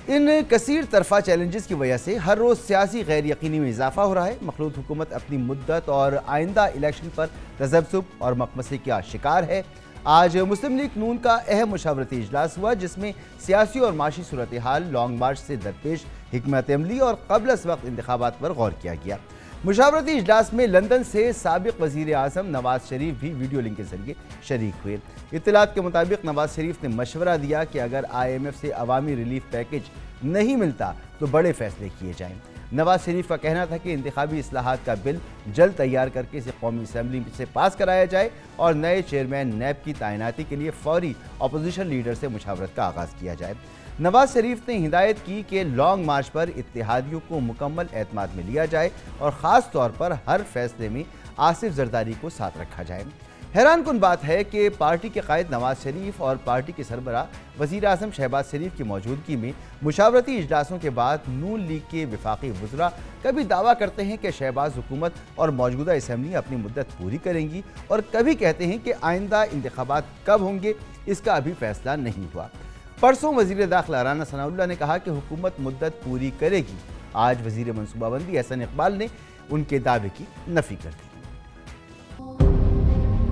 S2: इन कसीर तरफा चैलेंजेस की वजह से हर रोज़ सियासी गैर यकीनी में इजाफा हो रहा है। मखलूत हुकूमत अपनी मुद्दत और आइंदा इलेक्शन पर तज़ब्ज़ुब और मकमसे का शिकार है। आज मुस्लिम लीग नून का अहम मुशावरती इजलास हुआ, जिसमें सियासी और माशी सूरत हाल, लॉन्ग मार्च से दरपेश हिकमत अमली और क़ब्ल अज़ वक्त इंतखाबात पर गौर किया गया। मुशावरती इजलास में लंदन से साबिक वज़ीर आज़म नवाज शरीफ भी वीडियो लिंक के जरिए शरीक हुए। इत्तलात के मुताबिक नवाज शरीफ ने मशवरा दिया कि अगर IMF से अवामी रिलीफ पैकेज नहीं मिलता तो बड़े फैसले किए जाएं। नवाज शरीफ का कहना था कि इंतखाबी इस्लाहात का बिल जल्द तैयार करके इसे कौमी असम्बली से पास कराया जाए और नए चेयरमैन नैब की तैनाती के लिए फौरी अपोजिशन लीडर से मुशावरत का आगाज़ किया जाए। नवाज शरीफ ने हिदायत की कि लॉन्ग मार्च पर इत्तेहादियों को मुकम्मल एतमाद में लिया जाए और ख़ास तौर पर हर फैसले में आसिफ जरदारी को साथ रखा जाए। हैरान कुन बात है कि पार्टी के कायद नवाज शरीफ और पार्टी के सरबराह वज़ीर आज़म शहबाज शरीफ की मौजूदगी में मुशावरती इजलासों के बाद नून लीग के वफाकी वज़रा कभी दावा करते हैं कि शहबाज हुकूमत और मौजूदा असम्बली अपनी मुद्दत पूरी करेंगी और कभी कहते हैं कि आइंदा इंतखाबात कब होंगे इसका अभी फैसला नहीं हुआ। परसों वज़ीर दाखिला राना सनाउल्लाह ने कहा कि हुकूमत मुद्दत पूरी करेगी। आज वज़ीर मनसूबाबंदी एहसन इकबाल ने उनके दावे की नफ़ी कर दी।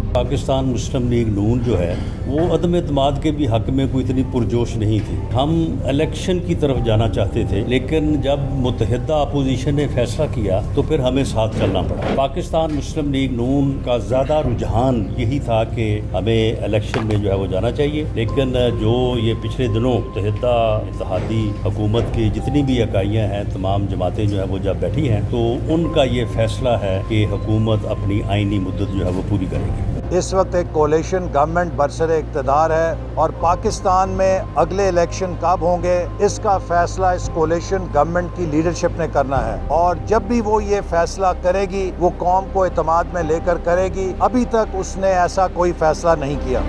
S6: पाकिस्तान मुस्लिम लीग नून जो है वो अदम एतमाद के भी हक में कोई इतनी पुरजोश नहीं थी। हम इलेक्शन की तरफ जाना चाहते थे, लेकिन जब मुत्तहिदा अपोजिशन ने फैसला किया तो फिर हमें साथ चलना पड़ा। पाकिस्तान मुस्लिम लीग नून का ज़्यादा रुझान यही था कि हमें इलेक्शन में जो है वो जाना चाहिए, लेकिन जो ये पिछले दिनों मुत्तहिदा इत्तेहादी हुकूमत की जितनी भी इकाइयाँ हैं, तमाम जमातें जो है वो जब बैठी हैं तो उनका ये फैसला है कि हुकूमत अपनी आइनी मुद्दत जो है वो पूरी करेगी।
S7: इस वक्त एक कोalition गवर्नमेंट बरसरे इक़्तिदार है और पाकिस्तान में अगले इलेक्शन कब होंगे इसका फैसला इस कोalition गवर्नमेंट की लीडरशिप ने करना है और जब भी वो ये फैसला करेगी वो कौम को एतमाद में लेकर करेगी। अभी तक उसने ऐसा कोई फैसला नहीं किया।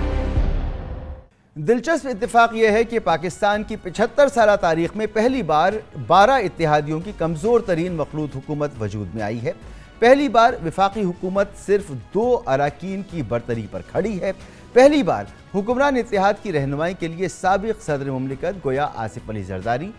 S2: दिलचस्प इत्तेफाक यह है कि पाकिस्तान की 75 साल तारीख में पहली बार 12 इत्तेहादियों की कमज़ोर तरीन मखलूत हुकूमत वजूद में आई है। पहली बार वफाकी हुकूमत सिर्फ 2 अराकीन की बरतरी पर खड़ी है। पहली बार हुक्मरान इत्तेहाद की रहनुमाई के लिए साबिक सदर मुमलिकत गोया आसिफ अली जरदारी,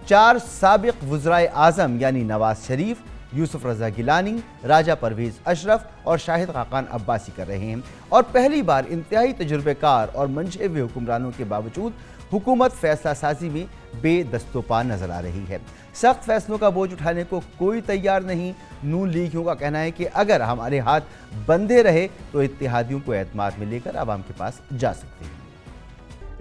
S2: 4 साबिक वज़राए आज़म यानी नवाज शरीफ, यूसुफ रज़ा गिलानी, राजा परवेज़ अशरफ और शाहिद खाकान अब्बासी कर रहे हैं। और पहली बार इंतहाई तजुर्बेकार और मंशे हुए हुक्मरानों के बावजूद हुकूमत फैसला साजी में बेदस्तोपा नजर आ रही है। सख्त फैसलों का बोझ उठाने को कोई तैयार नहीं। नून लीगियों का कहना है कि अगर हमारे हाथ बंधे रहे तो इत्तेहादियों को एतमाद में लेकर आवाम के पास जा सकते हैं।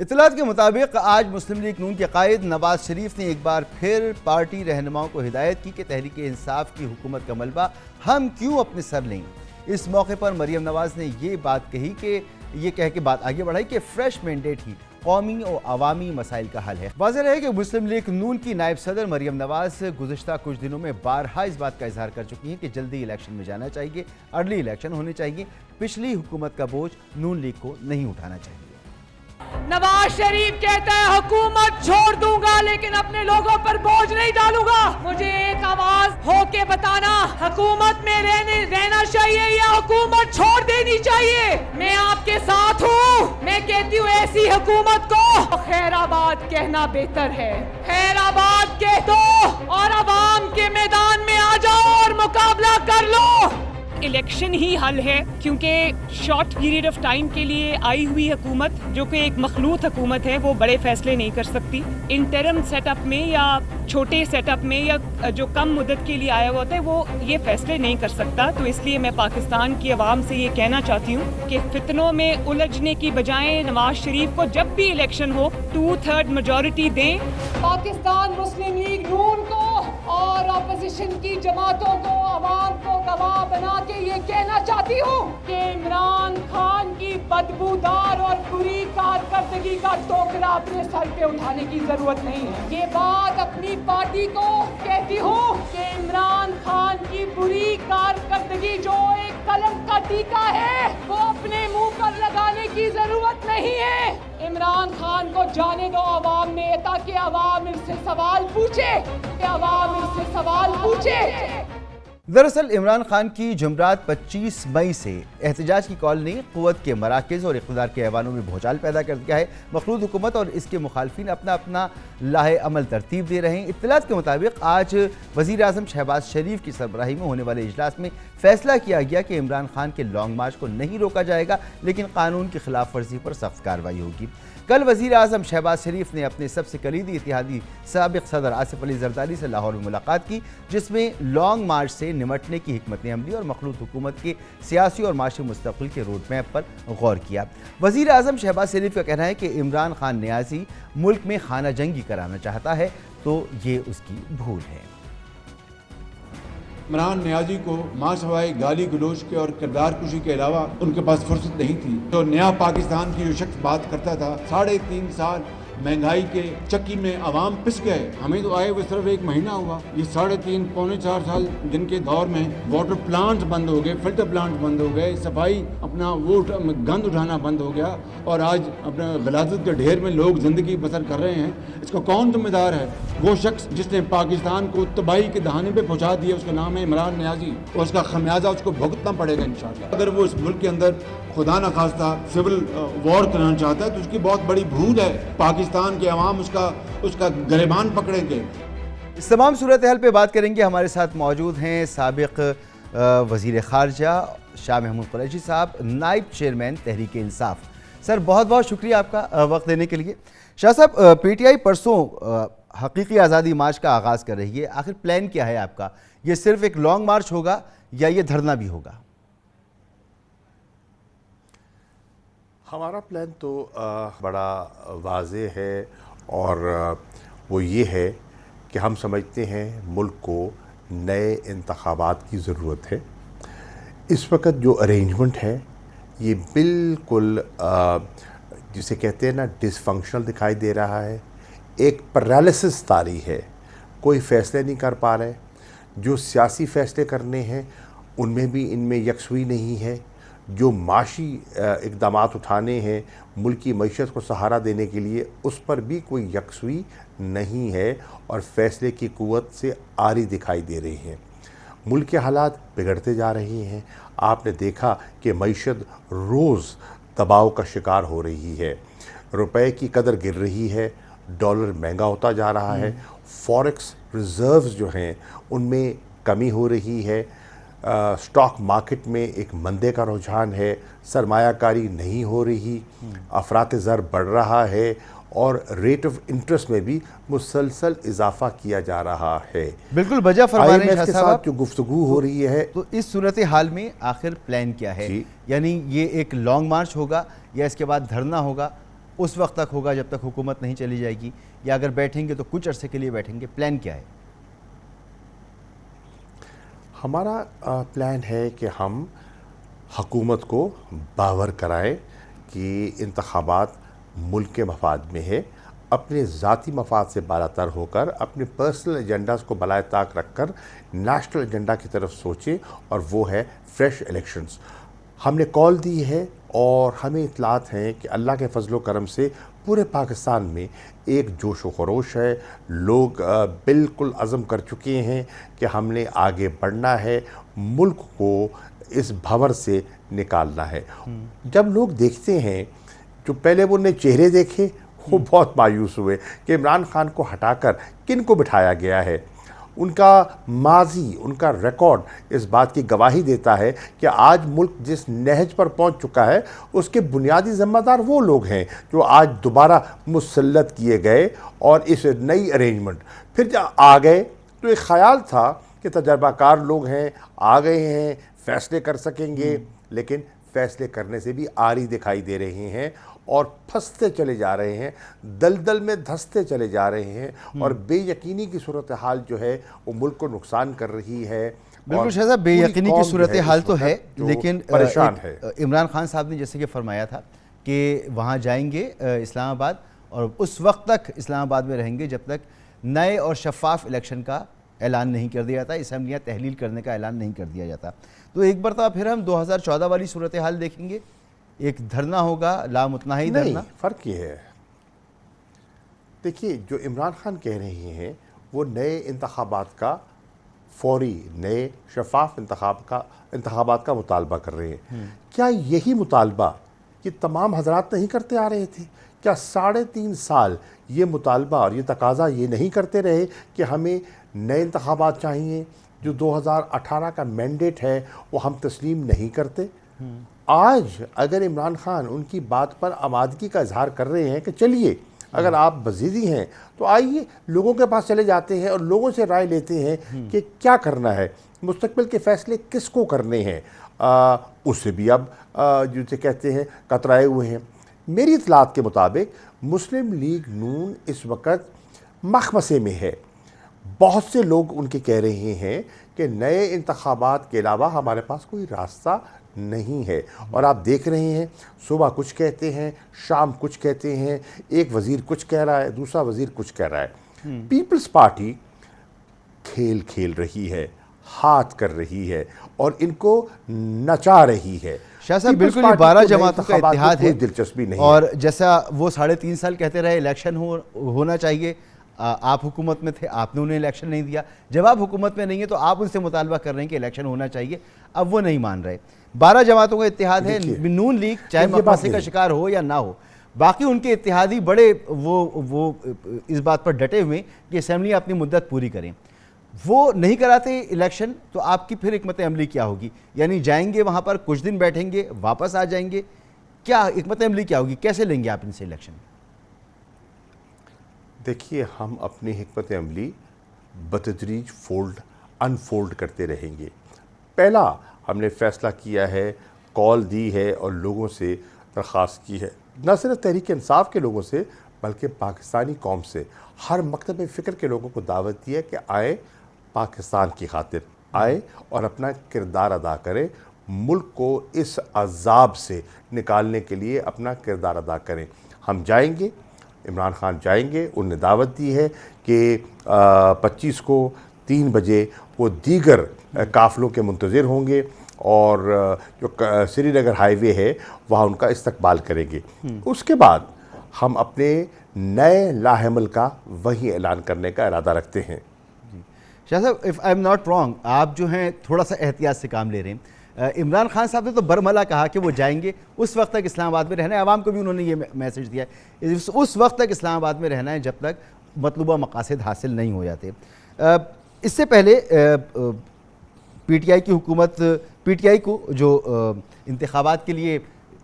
S2: इत्तलात के मुताबिक आज मुस्लिम लीग नून के कायद नवाज शरीफ ने एक बार फिर पार्टी रहनुमाओं को हिदायत की कि तहरीक इंसाफ की हुकूमत का मलबा हम क्यों अपने सर लें। इस मौके पर मरियम नवाज ने ये बात कही कि ये कह के बात आगे बढ़ाई कि फ्रेश मैंडेट ही कौमी और अवामी मसाइल का हल है। वाज़ेह है कि मुस्लिम लीग नून की नायब सदर मरियम नवाज गुज़िश्ता कुछ दिनों में बारहा इस बात का इजहार कर चुकी हैं कि जल्दी इलेक्शन में जाना चाहिए, अर्ली इलेक्शन होने चाहिए, पिछली हुकूमत का बोझ नून लीग को नहीं उठाना चाहिए।
S8: नवाज शरीफ कहता है हुकूमत छोड़ दूंगा लेकिन अपने लोगों पर बोझ नहीं डालूंगा। मुझे एक आवाज होके बताना, हुकूमत में रहना चाहिए या हुकूमत छोड़ देनी चाहिए। मैं आपके साथ हूँ। मैं कहती हूँ ऐसी हुकूमत को खैराबाद कहना बेहतर है। खैराबाद कह दो और अवाम के मैदान में आ जाओ और मुकाबला कर लो। इलेक्शन ही हल है, क्योंकि शॉर्ट पीरियड ऑफ टाइम के लिए आई हुई हुकूमत जो कि एक मखलूत हुकूमत है वो बड़े फैसले नहीं कर सकती। इंटरम सेटअप में या छोटे सेटअप में या जो कम मुद्दत के लिए आया हुआ होता है वो ये फैसले नहीं कर सकता। तो इसलिए मैं पाकिस्तान की आवाम से ये कहना चाहती हूँ कि फितनों में उलझने की बजाय नवाज शरीफ को जब भी इलेक्शन हो 2/3 मेजॉरिटी दें। पाकिस्तान मुस्लिम लीग नून को और अपोजिशन की जमातों को अवाम को गवाह बना के ये कहना चाहती हूँ कि इमरान खान की बदबूदार और बुरी कारकर्दगी करदगी का टोकरा अपने सर पे उठाने की जरूरत नहीं है। ये बात अपनी पार्टी को कहती हूँ कि इमरान खान की बुरी कारकर्दगी जो एक कलंक का टीका है वो अपने मुंह पर लगाने की जरूरत नहीं है। इमरान खान को जाने दो अवाम में, ताकि अवाम इससे सवाल पूछे,
S2: दरअसल इमरान खान की जुमरात 25 मई से एहतजाज की कॉल ने क़ुव्वत के मराकज़ और इक़्तिदार के ऐवानों में भूचाल पैदा कर दिया है। मखलूद हुकूमत और इसके मुखालफिन अपना अपना लाहे अमल तरतीब दे रहे हैं। इत्तलात के मुताबिक आज वज़ीर आज़म शहबाज शरीफ की सरबराही में होने वाले इजलास में फैसला किया गया कि इमरान खान के लॉन्ग मार्च को नहीं रोका जाएगा, लेकिन कानून की खिलाफ वर्जी पर सख्त कार्रवाई होगी। कल वज़ीर आज़म शहबाज शरीफ ने अपने सबसे कलीदी इत्तेहादी साबिक़ सदर आसिफ अली ज़रदारी से लाहौर में मुलाकात की, जिसमें लॉन्ग मार्च से निमटने की हिकमत अमली और मखलूद हुकूमत के सियासी और माशी मुस्तक़बिल के रोड मैप पर गौर किया। वज़ीर आज़म शहबाज शरीफ का कहना है कि इमरान खान न्याज़ी मुल्क में खाना जंगी कराना चाहता है, तो ये उसकी भूल है।
S9: इमरान न्याज़ी को मां सवाए गाली गलोच के और किरदार कुशी के अलावा उनके पास फुर्सत नहीं थी। तो नया पाकिस्तान की जो शख्स बात करता था, 3.5 साल महंगाई के चक्की में आवाम पिस गए। हमें तो आए हुए सिर्फ 1 महीना हुआ। ये 3.5 पौने 4 साल जिनके दौर में वाटर प्लांट बंद हो गए, फिल्टर प्लांट बंद हो गए, सफाई अपना वो गंद उठाना बंद हो गया, और आज अपने गलाजत के ढेर में लोग ज़िंदगी बसर कर रहे हैं। इसका कौन जिम्मेदार है? वो शख्स जिसने पाकिस्तान को तबाही के दहाने पे पहुंचा दिया, उसका नाम है इमरान न्याज़ी, और उसका खमियाजा उसको भुगतना पड़ेगा इंशाअल्लाह। अगर वो इस मुल्क के अंदर खुदा न खास्ता सिविल वॉर करना चाहता है तो उसकी बहुत बड़ी भूल है। पाकिस्तान के अवाम उसका गिरबान पकड़ेंगे।
S2: इस तमाम सूरत हाल पे बात करेंगे। हमारे साथ मौजूद हैं साबिक़ वज़ीर ख़ारजा शाह महमूद कुरैशी साहब, नायब चेयरमैन तहरीक इंसाफ। सर, बहुत बहुत शुक्रिया आपका वक्त देने के लिए। शाह साहब, PTI परसों हकीकी आज़ादी मार्च का आगाज़ कर रही है, आखिर प्लान क्या है आपका? ये सिर्फ एक लॉन्ग मार्च होगा या ये धरना भी होगा?
S10: हमारा प्लान तो बड़ा वाज़े है, और वो ये है कि हम समझते हैं मुल्क को नए इंतखाबात की ज़रूरत है। इस वक्त जो अरेंजमेंट है ये बिल्कुल जिसे कहते हैं ना डिसफंक्शनल दिखाई दे रहा है। एक पैरालिसिस तारी है, कोई फ़ैसले नहीं कर पा रहे। जो सियासी फ़ैसले करने हैं उनमें भी इनमें यकसुई नहीं है। जो माशी इक़दामात उठाने हैं मुल्क की मईशत को सहारा देने के लिए, उस पर भी कोई यकसुई नहीं है, और फ़ैसले की क़ुव्वत से आरी दिखाई दे रही हैं। मुल्क के हालात बिगड़ते जा रहे हैं। आपने देखा कि मईशत रोज़ दबाव का शिकार हो रही है, रुपए की कदर गिर रही है, डॉलर महंगा होता जा रहा है, फॉरेक्स रिज़र्व्स जो हैं उनमें कमी हो रही है, स्टॉक मार्केट में एक मंदे का रुझान है, सरमायाकारी नहीं हो रही, अफरात ज़र बढ़ रहा है, और रेट ऑफ इंटरेस्ट में भी मुसलसल इजाफा किया जा रहा है।
S2: बिल्कुल बजा फरमा रहे हैं
S10: के साथ जो गुफ्तगू हो रही है।
S2: तो इस सूरत हाल में आखिर प्लान क्या है? यानी ये एक लॉन्ग मार्च होगा या इसके बाद धरना होगा? उस वक्त तक होगा जब तक हुकूमत नहीं चली जाएगी, या अगर बैठेंगे तो कुछ अरसे के लिए बैठेंगे? प्लान क्या है?
S10: हमारा प्लान है कि हम हुकूमत को बावर कराएं कि इंतखाबात मुल्क के मफाद में है, अपने ज़ाती मफाद से बालातर होकर अपने पर्सनल एजेंडास को बलाए ताक रखकर नेशनल एजेंडा की तरफ सोचें, और वो है फ्रेश इलेक्शंस। हमने कॉल दी है, और हमें इतलात हैं कि अल्लाह के फजलो करम से पूरे पाकिस्तान में एक जोश व खरोश है। लोग बिल्कुल अज़म कर चुके हैं कि हमने आगे बढ़ना है, मुल्क को इस भंवर से निकालना है। जब लोग देखते हैं, जो पहले वो ने चेहरे देखे वो बहुत मायूस हुए कि इमरान खान को हटाकर किन को बिठाया गया है। उनका माजी, उनका रिकॉर्ड इस बात की गवाही देता है कि आज मुल्क जिस नहज पर पहुंच चुका है उसके बुनियादी ज़िम्मेदार वो लोग हैं जो आज दोबारा मुसल्लत किए गए, और इस नई अरेंजमेंट फिर जब आ गए तो एक ख़याल था कि तजर्बाकार लोग हैं, आ गए हैं, फ़ैसले कर सकेंगे, लेकिन फ़ैसले करने से भी आरी दिखाई दे रहे हैं, और फंसते चले जा रहे हैं, दलदल में धंसते चले जा रहे हैं, और बेयकीनी की सूरत हाल जो है वो मुल्क को नुकसान कर रही है।
S2: बिल्कुल शाह, बेयकीनी की सूरत हाल तो है, लेकिन
S10: परेशान है।
S2: इमरान खान साहब ने जैसे कि फरमाया था کہ وہاں جائیں گے اسلام آباد اور اس وقت تک اسلام آباد میں رہیں گے جب تک نئے اور شفاف الیکشن کا اعلان نہیں کر دیا جاتا, اسمبلیاں تحلیل کرنے کا اعلان نہیں کر دیا جاتا. تو ایک مرتبہ پھر ہم 2014 والی صورتحال دیکھیں گے, ایک دھرنا ہوگا, لامتناہی دھرنا.
S10: نہیں, فرق یہ ہے, دیکھیے جو عمران خان کہہ رہے ہیں وہ نئے انتخابات کا, فوری نئے شفاف انتخابات کا مطالبہ کر رہے ہیں. کیا یہی مطالبہ یہ تمام حضرات نہیں کرتے آ رہے تھے؟ کیا 3.5 سال یہ مطالبہ اور یہ تقاضا یہ نہیں کرتے رہے کہ ہمیں نئے انتخابات چاہیے؟ جو 2018 کا مینڈیٹ ہے وہ ہم تسلیم نہیں کرتے. آج اگر عمران خان ان کی بات پر آمادگی کا اظہار کر رہے ہیں کہ چلیے اگر آپ بزیدی ہیں تو آئیے جو کے پاس چلے جاتے ہیں اور لوگوں سے رائے لیتے ہیں کہ کیا کرنا ہے, مستقبل کے فیصلے کس کو کرنے ہیں, اس سے بھی اب جسے کہتے ہیں کترائے ہوئے ہیں. میری اطلاعات کے مطابق مسلم لیگ نون اس وقت مخمصے میں ہے. بہت سے لوگ ان کے کہہ رہے ہیں کہ نئے انتخابات کے علاوہ ہمارے پاس کوئی راستہ نہیں ہے. اور آپ دیکھ رہے ہیں صبح کچھ کہتے ہیں, شام کچھ کہتے ہیں, ایک وزیر کچھ کہہ رہا ہے, دوسرا وزیر کچھ کہہ رہا ہے. پیپلز پارٹی کھیل رہی ہے, ہاتھ کر رہی ہے اور ان کو نچا رہی ہے.
S2: شاہ صاحب بالکل یہ 12 جماعتوں کا اتحاد ہے,
S10: دلچسپی نہیں,
S2: اور جیسا وہ 3.5 سال کہتے رہے الیکشن ہونا چاہیے, آپ حکومت میں تھے, آپ نے انہیں الیکشن نہیں دیا. جب آپ حکومت میں نہیں ہیں تو آپ ان سے مطالبہ کر رہے ہیں کہ الیکشن ہونا چاہیے, اب وہ نہیں مان رہے. 12 جماعتوں کا اتحاد ہے. نون لیگ چاہے مقاصد کا شکار ہو یا نہ ہو, باقی ان کے اتحادی بڑے وہ اس بات پر ڈٹے ہوئے کہ اسمبلیاں اپنی مدت پوری کریں. وہ نہیں کراتے الیکشن تو آپ کی پھر حکمت عملی کیا ہوگی؟ یعنی جائیں گے وہاں پر کچھ دن بیٹھیں گے, واپس آ جائیں گے, کیا حکمت عملی کیا ہوگی؟ کیسے لیں گے آپ ان سے الیکشن؟
S10: دیکھیے ہم اپنی حکمت عملی بتدریج انفولڈ کرتے رہیں گے. پہلا ہم نے فیصلہ کیا ہے, کال دی ہے اور لوگوں سے درخواست کی ہے, نہ صرف تحریک انصاف کے لوگوں سے بلکہ پاکستانی قوم سے, ہر مکتب فکر کے لوگوں کو دعوت دی ہے کہ آئے, پاکستان کی خاطر آئے اور اپنا کردار ادا کریں, ملک کو اس عذاب سے نکالنے کے لیے اپنا کردار ادا کریں. ہم جائیں گے, عمران خان جائیں گے, انہوں نے دعوت دی ہے کہ 25 کو 3 بجے وہ دیگر قافلوں کے منتظر ہوں گے اور جو سری نگر ہائی وے ہے وہاں ان کا استقبال کریں گے. اس کے بعد ہم اپنے نئے لاحمل کا وہی اعلان کرنے کا ارادہ رکھتے ہیں.
S2: شاہ صاحب if I'm not wrong, آپ جو ہیں تھوڑا سا احتیاط سے کام لے رہے ہیں. عمران خان صاحب نے تو برملا کہا کہ وہ جائیں گے, اس وقت تک اسلام آباد میں رہنا ہے. عوام کو بھی انہوں نے یہ میسج دیا ہے اس وقت تک اسلام آباد میں رہنا ہے جب تک مطلوبہ مقاصد حاصل نہیں ہو جاتے. اس سے پہلے پی ٹی آئی کی حکومت, پی ٹی آئی کو جو انتخابات کے لیے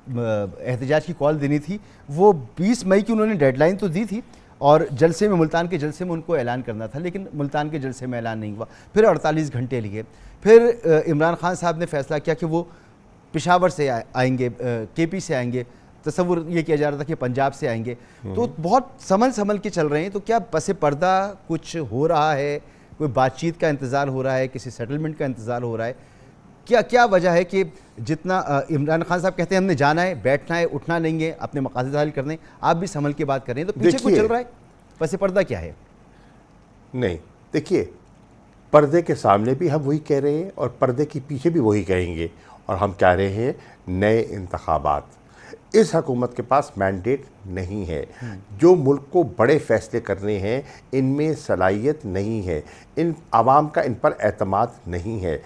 S2: احتجاج کی کال دینی تھی وہ 20 مئی کی انہوں نے ڈیڈ لائن تو دی تھی اور جلسے میں, ملتان کے جلسے میں ان کو اعلان کرنا تھا, لیکن ملتان کے جلسے میں اعلان نہیں ہوا. پھر 48 گھنٹے لیے. پھر عمران خان صاحب نے فیصلہ کیا کہ وہ پشاور سے آئیں گے, کے پی سے آئیں گے, تصور یہ کیا جا رہا تھا کہ پنجاب سے آئیں گے. تو بہت سنبھل کے چل رہے ہیں. تو کیا پس پردہ کچھ ہو رہا ہے, کوئی بات چیت کا انتظار ہو رہا ہے, کسی سیٹلمنٹ کا انتظار ہو رہا ہے؟ کیا وجہ ہے کہ جتنا عمران خان صاحب کہتے ہیں ہم نے جانا ہے, بیٹھنا ہے, اٹھنا نہیں ہے, اپنے مقاصد حاصل کرنے, آپ بھی سنبھل کے بات کر رہے ہیں, تو پیچھے کچھ چل رہا ہے؟ پس پردہ کیا ہے؟
S10: نہیں, دیکھیے پردے کے سامنے بھی ہم وہی کہہ رہے ہیں اور پردے کے پیچھے بھی وہی کہیں گے, اور ہم کہہ رہے ہیں نئے انتخابات. اس حکومت کے پاس مینڈیٹ نہیں ہے, جو ملک کو بڑے فیصلے کرنے ہیں ان میں صلاحیت نہیں ہے, ان عوام کا ان پر اعتماد نہیں ہے.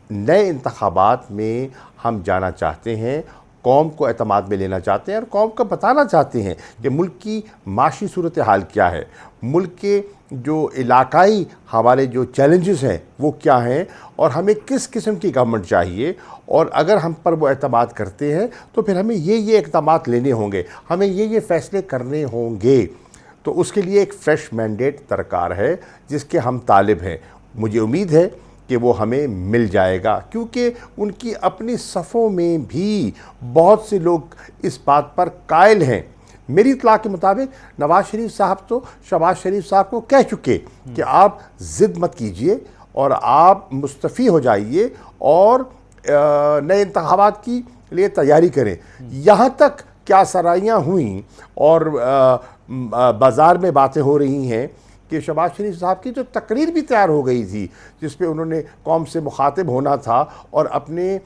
S10: نئے انتخابات میں ہم جانا چاہتے ہیں, قوم کو اعتماد میں لینا چاہتے ہیں اور قوم کو بتانا چاہتے ہیں کہ ملک کی معاشی صورتحال کیا ہے, ملک کے جو علاقائی ہمارے جو چیلنجز ہیں وہ کیا ہیں, اور ہمیں کس قسم کی گورنمنٹ چاہیے, اور اگر ہم پر وہ اعتماد کرتے ہیں تو پھر ہمیں یہ اقدامات لینے ہوں گے, ہمیں یہ فیصلے کرنے ہوں گے. تو اس کے لیے ایک فریش مینڈیٹ درکار ہے جس کے ہم طالب ہیں. مجھے امید ہے کہ وہ ہمیں مل جائے گا, کیونکہ ان کی اپنی صفوں میں بھی بہت سے لوگ اس بات پر قائل ہیں. میری اطلاع کے مطابق نواز شریف صاحب تو شہباز شریف صاحب کو کہہ چکے کہ آپ ضد مت کیجئے اور آپ مستعفی ہو جائیے اور نئے انتخابات کی لیے تیاری کریں, یہاں تک क्या सराहियाँ हुई और बाज़ार में बातें हो रही हैं کہ شہباز شریف صاحب کی جو تقریر بھی تیار ہو گئی تھی جس پہ انہوں نے قوم سے مخاطب ہونا تھا اور اپنے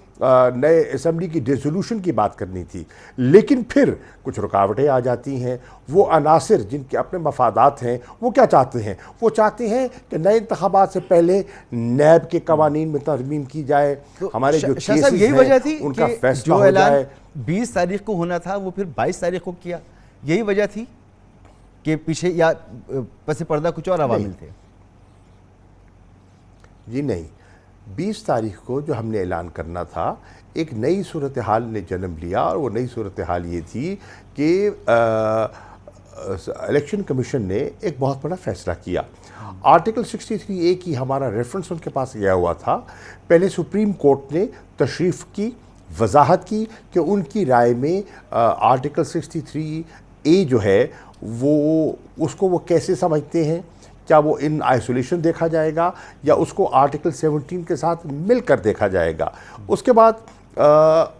S10: نئے اسمبلی کی ڈیزولوشن کی بات کرنی تھی، لیکن پھر کچھ رکاوٹیں آ جاتی ہیں۔ وہ عناصر جن کے اپنے مفادات ہیں وہ کیا چاہتے ہیں؟ وہ چاہتے ہیں کہ نئے انتخابات سے پہلے نیب کے قوانین میں ترمیم کی جائے، ہمارے جو کیسز ہیں
S2: یہی وجہ تھی
S10: ان کا
S2: کہ
S10: فیصلہ
S2: جو
S10: ہو
S2: اعلان
S10: جائے۔
S2: 20 تاریخ کو ہونا تھا وہ پھر 22 تاریخ کو کیا، یہی وجہ تھی کہ پیچھے یا پس پردہ کچھ اور عوامل تھے؟
S10: جی نہیں، 20 تاریخ کو جو ہم نے اعلان کرنا تھا ایک نئی صورتحال نے جنم لیا، اور وہ نئی صورتحال یہ تھی کہ الیکشن کمیشن نے ایک بہت بڑا فیصلہ کیا۔ آرٹیکل 63A کی ہمارا ریفرنس ان کے پاس گیا ہوا تھا۔ پہلے سپریم کورٹ نے تشریف کی، وضاحت کی کہ ان کی رائے میں آرٹیکل 63A جو ہے وہ اس کو وہ کیسے سمجھتے ہیں، کیا وہ ان آئسولیشن دیکھا جائے گا یا اس کو آرٹیکل 17 کے ساتھ مل کر دیکھا جائے گا۔ اس کے بعد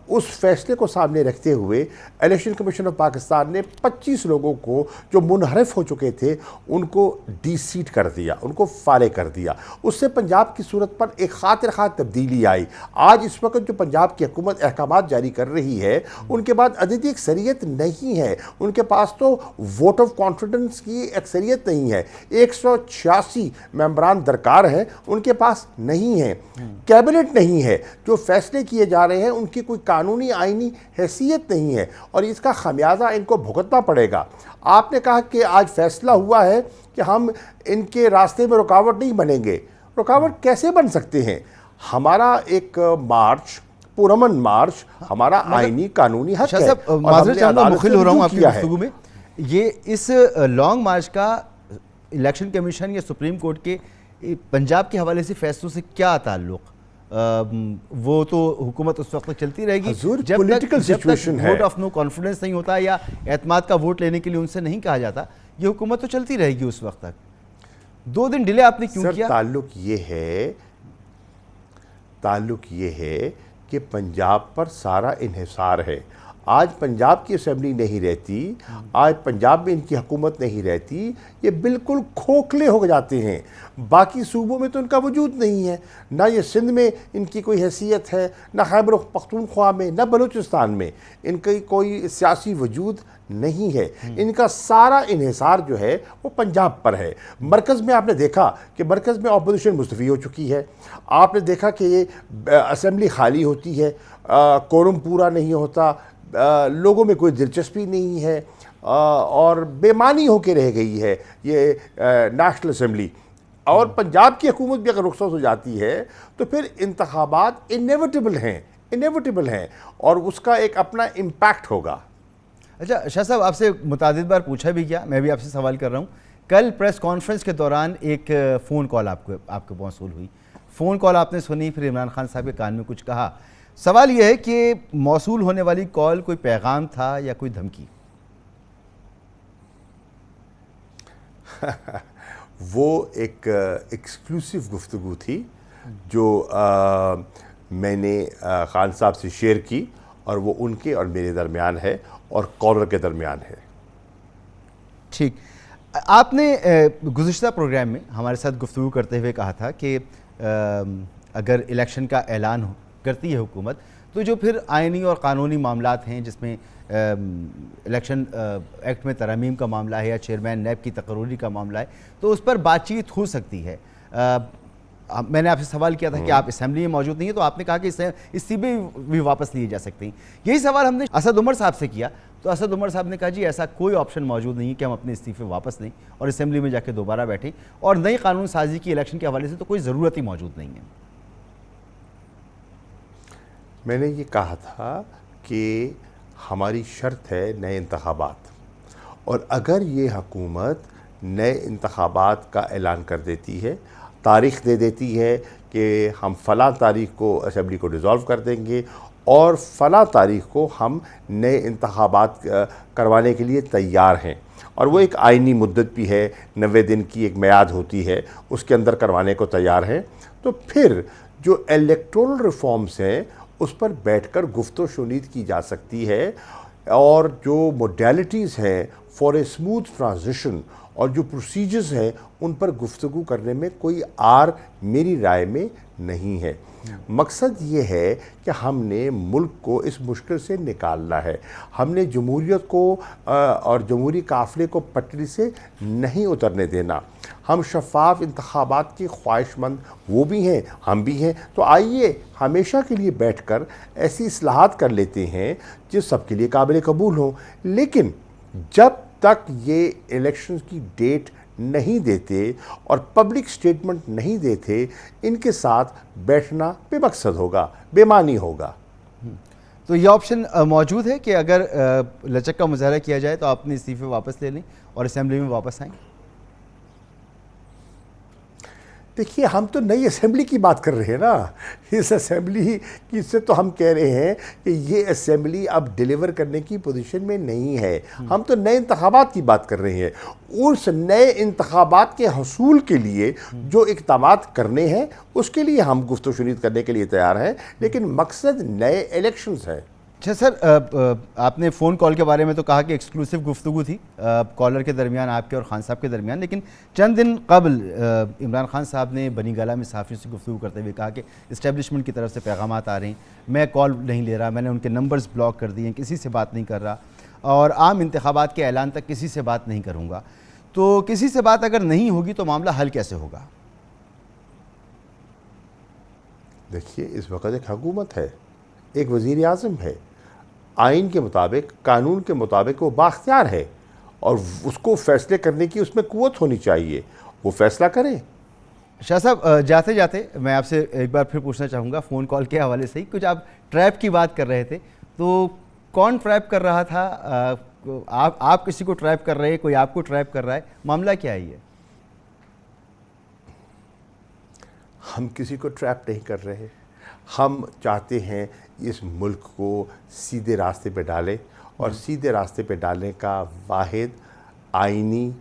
S10: اس فیصلے کو سامنے رکھتے ہوئے الیکشن کمیشن آف پاکستان نے 25 لوگوں کو جو منحرف ہو چکے تھے ان کو ڈی سیٹ کر دیا، ان کو فارغ کر دیا۔ اس سے پنجاب کی صورت پر ایک خاطر خواہ تبدیلی آئی۔ آج اس وقت جو پنجاب کی حکومت احکامات جاری کر رہی ہے ان کے بعد عددی اکثریت نہیں ہے، ان کے پاس تو ووٹ آف کانفیڈنس کی اکثریت نہیں ہے۔ 186 ممبران درکار ہیں، ان کے پاس نہیں ہے، کیبنٹ نہیں ہے، جو فیصلے کیے جا رہے ہیں ان کی کوئی قانونی آئینی حیثیت نہیں ہے، اور اس کا خمیازہ ان کو بھگتنا پڑے گا۔ آپ نے کہا کہ آج فیصلہ ہوا ہے کہ ہم ان کے راستے میں رکاوٹ نہیں بنیں گے۔ رکاوٹ کیسے بن سکتے ہیں؟ ہمارا ایک مارچ، پرامن مارچ، ہمارا آئینی قانونی حق ہے۔
S2: معذرت چاہوں مخل ہو رہا ہوں آپ کی گفتگو میں، یہ اس لانگ مارچ کا الیکشن کمیشن یا سپریم کورٹ کے پنجاب کے حوالے سے فیصلوں سے کیا تعلق؟ وہ تو حکومت اس وقت تک چلتی رہے گی جب تک ووٹ آف نو کانفیڈنس نہیں ہوتا یا اعتماد کا ووٹ لینے کے لیے ان سے نہیں کہا جاتا، یہ حکومت تو چلتی رہے گی اس وقت تک۔ 2 دن ڈیلے آپ نے کیوں کیا؟
S10: تعلق یہ ہے کہ پنجاب پر سارا انحصار ہے۔ آج پنجاب کی اسمبلی نہیں رہتی، آج پنجاب میں ان کی حکومت نہیں رہتی، یہ بالکل کھوکھلے ہو جاتے ہیں۔ باقی صوبوں میں تو ان کا وجود نہیں ہے، نہ یہ سندھ میں ان کی کوئی حیثیت ہے، نہ خیبر پختونخوا میں، نہ بلوچستان میں ان کی کوئی سیاسی وجود نہیں ہے۔ ان کا سارا انحصار جو ہے وہ پنجاب پر ہے۔ مرکز میں آپ نے دیکھا کہ مرکز میں اپوزیشن مستفی ہو چکی ہے۔ آپ نے دیکھا کہ یہ اسمبلی خالی ہوتی ہے، کورم پورا نہیں ہوتا، لوگوں میں کوئی دلچسپی نہیں ہے، اور بے معنی ہو کے رہ گئی ہے یہ نیشنل اسمبلی۔ اور پنجاب کی حکومت بھی اگر رخصت ہو جاتی ہے تو پھر انتخابات انیویٹیبل ہیں اور اس کا ایک اپنا امپیکٹ ہوگا۔
S2: اچھا شاہ صاحب، آپ سے متعدد بار پوچھا بھی گیا، میں بھی آپ سے سوال کر رہا ہوں۔ کل پریس کانفرنس کے دوران ایک فون کال آپ کو موصول ہوئی، فون کال آپ نے سنی، پھر عمران خان صاحب کے کان میں کچھ کہا۔ سوال یہ ہے کہ موصول ہونے والی کال کوئی پیغام تھا یا کوئی دھمکی؟
S10: وہ ایک ایکسکلوسیو گفتگو تھی جو میں نے خان صاحب سے شیئر کی، اور وہ ان کے اور میرے درمیان ہے اور کالر کے درمیان ہے۔
S2: ٹھیک، آپ نے گزشتہ پروگرام میں ہمارے ساتھ گفتگو کرتے ہوئے کہا تھا کہ اگر الیکشن کا اعلان کرتی ہے حکومت تو جو پھر آئینی اور قانونی معاملات ہیں جس میں الیکشن ایکٹ میں ترامیم کا معاملہ ہے یا چیئرمین نیب کی تقرری کا معاملہ ہے، تو اس پر بات چیت ہو سکتی ہے۔ میں نے آپ سے سوال کیا تھا کہ آپ اسمبلی میں موجود نہیں ہیں، تو آپ نے کہا کہ استعفے بھی واپس لیے جا سکتے ہیں۔ یہی سوال ہم نے اسد عمر صاحب سے کیا، تو اسد عمر صاحب نے کہا جی ایسا کوئی آپشن موجود نہیں ہے کہ ہم اپنے استعفے واپس لیں اور اسمبلی میں جا کے دوبارہ بیٹھیں، اور نئی قانون سازی کی الیکشن کے حوالے سے تو کوئی ضرورت ہی موجود نہیں ہے۔
S10: میں نے یہ کہا تھا کہ ہماری شرط ہے نئے انتخابات، اور اگر یہ حکومت نئے انتخابات کا اعلان کر دیتی ہے، تاریخ دے دیتی ہے کہ ہم فلاں تاریخ کو اسمبلی کو ڈیزالو کر دیں گے اور فلاں تاریخ کو ہم نئے انتخابات کروانے کے لیے تیار ہیں، اور وہ ایک آئینی مدت بھی ہے، 90 دن کی ایک میعاد ہوتی ہے، اس کے اندر کروانے کو تیار ہیں، تو پھر جو الیکٹورل ریفارمز ہیں اس پر بیٹھ کر گفت و شنید کی جا سکتی ہے۔ और जो मोडेलिटीज़ हैं फॉर ए स्मूथ ट्रांजिशन और जो प्रोसीजर्स हैं उन पर गुफ्तगू करने में कोई आर मेरी राय में नहीं है। मकसद ये है कि हमने मुल्क को इस मुश्किल से निकालना है। हमने जमहूरियत को और जमहूरी काफ़िले को पटरी से नहीं उतरने देना। हम शफ़ाफ इंतखाबात की ख्वाहिशमंद वो भी हैं, हम भी हैं। तो आइए हमेशा के लिए बैठकर ऐसी इस्लाहात कर लेते हैं जो सबके लिए काबिल कबूल हो। लेकिन जब तक ये इलेक्शन की डेट नहीं देते और पब्लिक स्टेटमेंट नहीं देते, इनके साथ बैठना बेमकसद होगा, बेमानी होगा।
S2: तो ये ऑप्शन मौजूद है कि अगर लचक का मुजाहरा किया जाए तो आप अपने इस्तीफे वापस ले लें और असेंबली में वापस आएँ?
S10: देखिए, हम तो नई असेंबली की बात कर रहे हैं ना। इस असेंबली की से तो हम कह रहे हैं कि ये असेंबली अब डिलीवर करने की पोजीशन में नहीं है। हम तो नए इंतखाबात की बात कर रहे हैं। उस नए इंतखाबात के हसूल के लिए जो इक़दामात करने हैं उसके लिए हम गुफ्तगू शुरू करने के लिए तैयार हैं, लेकिन मकसद नए इलेक्शंस हैं।
S2: अच्छा सर, आपने फ़ोन कॉल के बारे में तो कहा कि एक्सक्लूसिव गुफ्तगू थी कॉलर के दरमियान, आपके और खान साहब के दरमियान, लेकिन चंद दिन कबल इमरान खान साहब ने बनी गाला में सहाफ़ियों से गुफ्तगू करते हुए कहा कि इस्टेब्लिशमेंट की तरफ से पैगामात आ रहे हैं, मैं कॉल नहीं ले रहा, मैंने उनके नंबर्स ब्लॉक कर दिए, किसी से बात नहीं कर रहा और आम इंतखाबात के ऐलान तक किसी से बात नहीं करूँगा। तो किसी से बात अगर नहीं होगी तो मामला हल कैसे होगा?
S10: देखिए, इस वक्त एक हुकूमत है, एक वज़ीर आज़म है, आइन के मुताबिक, कानून के मुताबिक वो बाख्तियार है और उसको फ़ैसले करने की उसमें क़ुव्वत होनी चाहिए, वो फ़ैसला करें।
S2: शाह साहब, जाते जाते मैं आपसे एक बार फिर पूछना चाहूँगा, फ़ोन कॉल के हवाले से ही कुछ आप ट्रैप की बात कर रहे थे, तो कौन ट्रैप कर रहा था? आप किसी को ट्रैप कर रहे हैं, कोई आपको ट्रैप कर रहा है, मामला क्या है ये?
S10: हम किसी को ट्रैप नहीं कर रहे। हम चाहते हैं इस मुल्क को सीधे रास्ते पे डालें और सीधे रास्ते पे डालने का वाहिद आइनी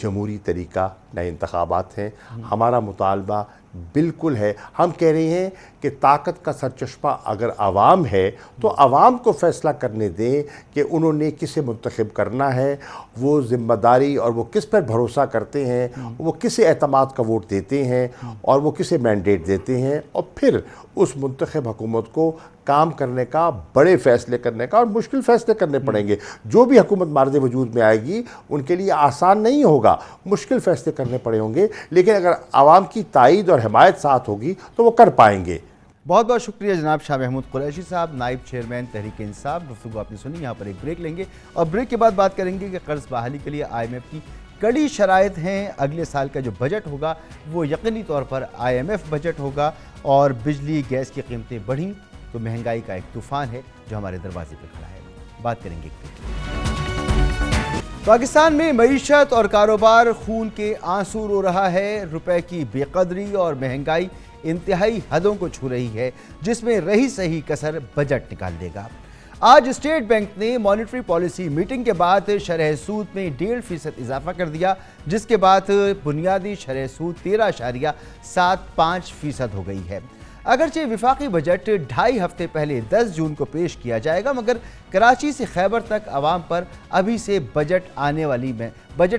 S10: जमहूरी तरीका नए इंतखाबात हैं। हमारा मुतालबा बिल्कुल है, हम कह रहे हैं कि ताकत का सरचश्मा अगर आवाम है तो आवाम को फ़ैसला करने दें कि उन्होंने किसे मुंतखब करना है, वो ज़िम्मेदारी और वो किस पर भरोसा करते हैं, वो किसे एतमाद का वोट देते हैं और वो किसे मैंडेट देते हैं, और फिर उस मुंतखब हुकूमत को काम करने का, बड़े फ़ैसले करने का और मुश्किल फ़ैसले करने पड़ेंगे। जो भी हुकूमत मार्ज़ वजूद में आएगी उनके लिए आसान नहीं होगा, मुश्किल फ़ैसले करने पड़े होंगे, लेकिन अगर आवाम की ताईद और हिमायत साथ होगी तो वो कर पाएंगे।
S2: बहुत बहुत शुक्रिया जनाब शाह महमूद कुरैशी साहब, नाइब चेयरमैन तहरीक इंसाफ। गुफ्तगू आपने सुनी। यहाँ पर एक ब्रेक लेंगे और ब्रेक के बाद बात करेंगे कि कर्ज बहाली के लिए IMF की कड़ी शराइत हैं। अगले साल का जो बजट होगा वो यकीनी तौर पर IMF बजट होगा और बिजली गैस की कीमतें बढ़ी तो महंगाई का एक तूफ़ान है जो हमारे दरवाजे पर खड़ा है। बात करेंगे। पाकिस्तान में मईशत और कारोबार खून के आंसू रो रहा है। रुपए की बेकदरी और महंगाई इंतहाई हदों को छू रही है, जिसमें रही सही कसर बजट निकाल देगा। आज स्टेट बैंक ने मॉनेटरी पॉलिसी मीटिंग के बाद शरह सूद में 1.5% इजाफा कर दिया, जिसके बाद बुनियादी शरह सूद 13.75% हो गई है। अगरचे विफाकी बजट 2.5 हफ्ते पहले 10 जून को पेश किया जाएगा, मगर कराची से खैबर तक आवाम पर अभी से बजट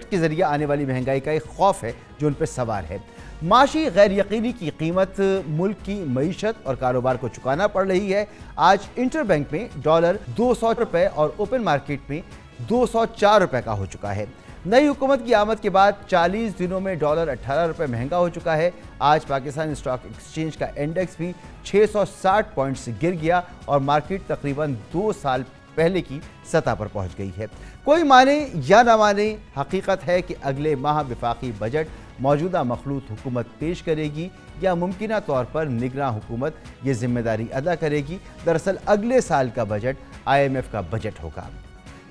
S2: के जरिए आने वाली महंगाई का एक खौफ है जो उन पर सवार है। माशी गैर यकीनी की कीमत मुल्क की मईशत और कारोबार को चुकाना पड़ रही है। आज इंटर बैंक में डॉलर 200 रुपये और ओपन मार्केट में 204 रुपये का हो चुका है। नई हुकूमत की आमद के बाद 40 दिनों में डॉलर 18 रुपये महंगा हो चुका है। आज पाकिस्तान स्टॉक एक्सचेंज का इंडेक्स भी 660 पॉइंट से गिर गया और मार्केट तकरीबन 2 साल पहले की सतह पर पहुंच गई है। कोई माने या ना माने, हकीकत है कि अगले माह विफाकी बजट मौजूदा मखलूत हुकूमत पेश करेगी या मुमकिना तौर पर निगरान हुकूमत ये जिम्मेदारी अदा करेगी। दरअसल अगले साल का बजट IMF का बजट होगा।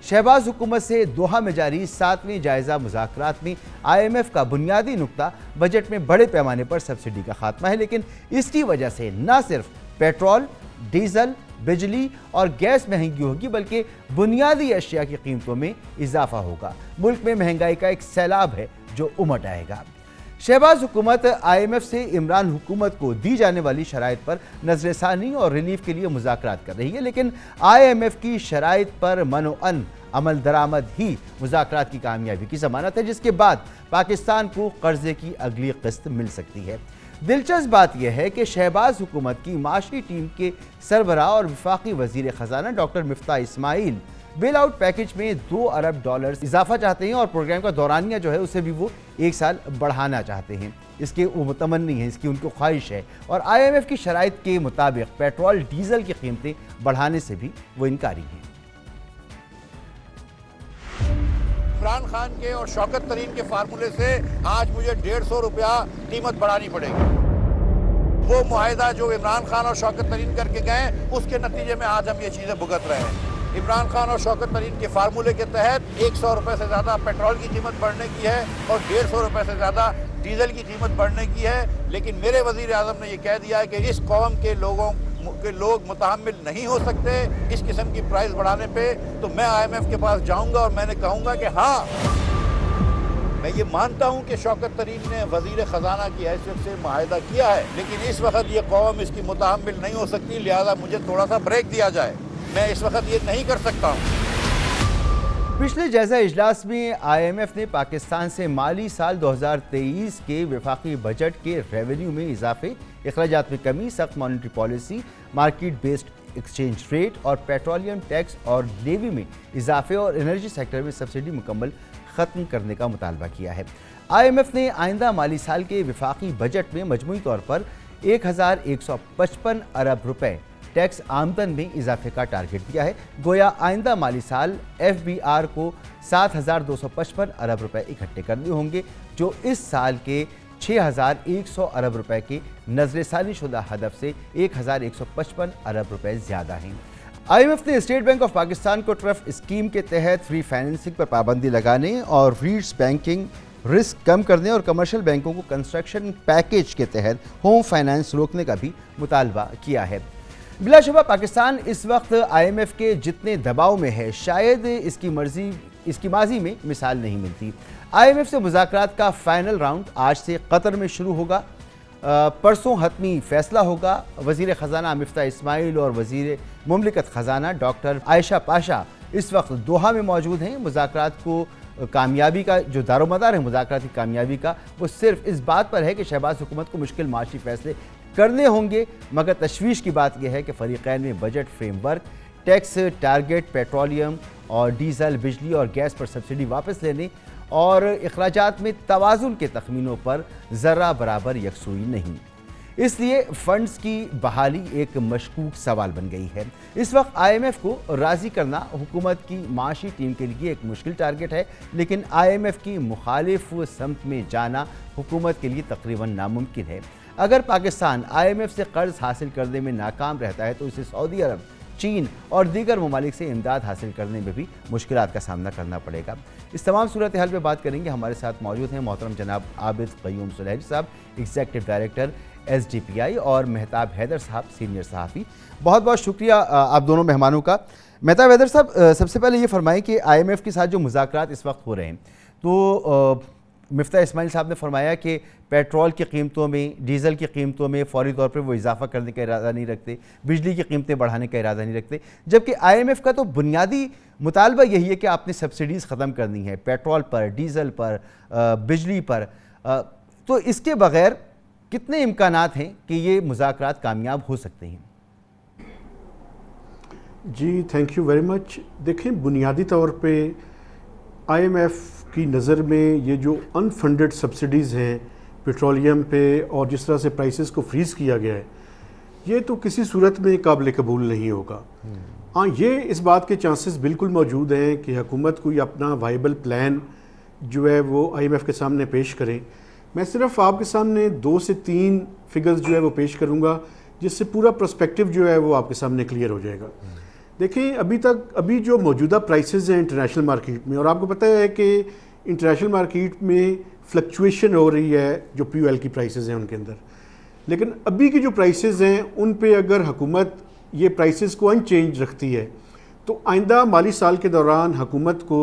S2: शहबाज हुकूमत से दोहा में जारी 7वें जायजा मुज़ाकरात में IMF का बुनियादी नुक्ता बजट में बड़े पैमाने पर सब्सिडी का खात्मा है, लेकिन इसकी वजह से न सिर्फ पेट्रोल, डीजल, बिजली और गैस महंगी होगी बल्कि बुनियादी अशिया की कीमतों में इजाफा होगा। मुल्क में महंगाई का एक सैलाब है जो उमट आएगा। शहबाज हुकूमत IMF से इमरान हुकूमत को दी जाने वाली शराइत पर नजरसानी और रिलीफ के लिए मुज़ाकरात कर रही है, लेकिन IMF की शराइत पर मनोअन अमल दरामद ही मुज़ाकरात की कामयाबी की ज़मानत है, जिसके बाद पाकिस्तान को कर्जे की अगली किस्त मिल सकती है। दिलचस्प बात यह है कि शहबाज हुकूमत की माशी टीम के सरबराह और वफाकी वज़ीर ख़जाना doctor Miftah Ismail bail out package में $2 अरब इजाफा चाहते हैं और प्रोग्राम का दौरानिया जो है उसे भी वो 1 साल बढ़ाना चाहते हैं। इसके वो मुतमन्नी हैं, इसकी उनको ख्वाहिश है और IMF की शराइत के मुताबिक पेट्रोल डीजल की कीमतें बढ़ाने से भी वो इनकारी हैं।
S11: इमरान खान के और शौकत तरीन के फार्मूले से आज मुझे 150 रुपया कीमत बढ़ानी पड़ेगी। वो मुआहिदा जो इमरान खान और शौकत तरीन करके गए, उसके नतीजे में आज हम ये चीज़ें भुगत रहे हैं। इमरान खान और शौकत तरीन के फार्मूले के तहत 100 रुपये से ज़्यादा पेट्रोल की कीमत बढ़ने की है और 150 रुपये से ज़्यादा डीजल की कीमत बढ़ने की है, लेकिन मेरे वज़ीर आज़म ने यह कह दिया है कि इस कौम के लोग मुतहम्मिल नहीं हो सकते इस किस्म की प्राइस बढ़ाने पे। तो मैं IMF के पास जाऊंगा और मैंने कहूंगा कि हाँ, मैं ये मानता हूं कि शौकत तरीन ने वज़ीर ख़जाना की हैसियत से मुआहिदा किया है, लेकिन इस वक्त ये कौम इसकी मुतहम्मिल नहीं हो सकती, लिहाजा मुझे थोड़ा सा ब्रेक दिया जाए। मैं इस वक्त ये नहीं कर सकता हूँ।
S2: पिछले जायजा इजलास में IMF ने पाकिस्तान से माली साल 2023 के वफाकी बजट के रेवेन्यू में इजाफे, अखराजात में कमी, सख्त monetary policy, market based exchange rate और पेट्रोलियम टैक्स और लेवी में इजाफे और एनर्जी सेक्टर में सब्सिडी मुकम्मल ख़त्म करने का मुतालबा किया है। IMF ने आइंदा माली साल के वफाकी बजट में मजमूई तौर पर 1155 अरब रुपए टैक्स आमदन में इजाफे का टारगेट दिया है। गोया आइंदा माली साल FBR को 7,255 अरब रुपए इकट्ठे करने होंगे, जो इस साल के 6,100 अरब रुपए के नजरसानी शुदा हदफ से 1,155 अरब रुपए ज़्यादा हैं। IMF ने स्टेट बैंक ऑफ पाकिस्तान को ट्रफ स्कीम के तहत फ्री फाइनेंसिंग पर पाबंदी लगाने और रीट्स बैंकिंग रिस्क कम करने और कमर्शियल बैंकों को कंस्ट्रक्शन पैकेज के तहत होम फाइनेंस रोकने का भी मुतालबा किया है। बिलाशुबा पाकिस्तान इस वक्त IMF के जितने दबाव में है, शायद इसकी माजी में मिसाल नहीं मिलती। IMF से मुज़ाकरात का फाइनल राउंड आज से कतर में शुरू होगा। परसों हतमी फैसला होगा। वज़ीर ख़जाना मिफ्ताह इस्माइल और वज़ीर मुमलिकत ख़जाना डॉक्टर आयशा पाशा इस वक्त दोहा में मौजूद हैं। मुज़ाकरात को कामयाबी का जो दारोमदार है मुज़ाकरात की कामयाबी का, वो सिर्फ इस बात पर है कि शहबाज हुकूमत को मुश्किल माशी फैसले करने होंगे, मगर तशवीश की बात यह है कि फ़रीक़ैन में budget framework, tax target, petroleum और डीजल, बिजली और गैस पर सब्सिडी वापस लेने और अखराजात में तवाज़ुन के तखमीनों पर ज़र्रा बराबर यकसुई नहीं। इसलिए फ़ंड्स की बहाली एक मशकूक सवाल बन गई है। इस वक्त IMF को राज़ी करना हुकूमत की माशी टीम के लिए एक मुश्किल टारगेट है, लेकिन IMF की मुखालिफ समत में जाना हुकूमत के लिए तकरीबन नामुमकिन है। अगर पाकिस्तान IMF से कर्ज हासिल करने में नाकाम रहता है तो इसे सऊदी अरब, चीन और दीगर ममालिक से इमदाद हासिल करने में भी मुश्किलात का सामना करना पड़ेगा। इस तमाम सूरत हाल पर बात करेंगे। हमारे साथ मौजूद हैं मोहतरम जनाब आबिद क़य्यूम सुलैहरी साहब, एग्जीक्यूटिव डायरेक्टर SDPI, और मेहताब हैदर साहब, सीनियर सहाफ़ी। बहुत बहुत शुक्रिया आप दोनों मेहमानों का। मेहताब हैदर साहब, सबसे पहले ये फरमाएं कि IMF के साथ जो मुज़ाकरात इस वक्त हो रहे हैं, तो मिफ्ताह इस्माइल साहब ने फरमाया कि पेट्रोल की कीमतों में, डीज़ल की कीमतों में फ़ौरी तौर पर वो इजाफ़ा करने का इरादा नहीं रखते, बिजली की कीमतें बढ़ाने का इरादा नहीं रखते, जबकि IMF का तो बुनियादी मुतालबा यही है कि आपने सब्सिडीज़ ख़त्म करनी है पेट्रोल पर, डीज़ल पर, बिजली पर। तो इसके बग़ैर कितने इम्कानात हैं कि ये मुज़ाकरात कामयाब हो सकते हैं?
S12: जी थैंक यू वेरी मच। देखें, बुनियादी तौर पे IMF की नज़र में ये जो अनफंडेड सब्सिडीज़ हैं पेट्रोलियम पे और जिस तरह से प्राइसेस को फ्रीज़ किया गया है, ये तो किसी सूरत में काबिल कबूल नहीं होगा। हाँ, ये इस बात के चांसेस बिल्कुल मौजूद हैं कि हुकूमत कोई अपना वाइबल प्लान जो है वो IMF के सामने पेश करें। मैं सिर्फ आपके सामने 2 से 3 फिगर्स जो है वो पेश करूँगा, जिससे पूरा पर्सपेक्टिव जो है वो आपके सामने क्लियर हो जाएगा। देखें, अभी जो मौजूदा प्राइसेस हैं इंटरनेशनल मार्केट में, और आपको पता है कि इंटरनेशनल मार्केट में फ्लक्चुएशन हो रही है जो POL की प्राइसेस हैं उनके अंदर, लेकिन अभी की जो प्राइसेस हैं उन पे अगर हुकूमत ये प्राइसेस को अनचेंज रखती है तो आइंदा माली साल के दौरान हुकूमत को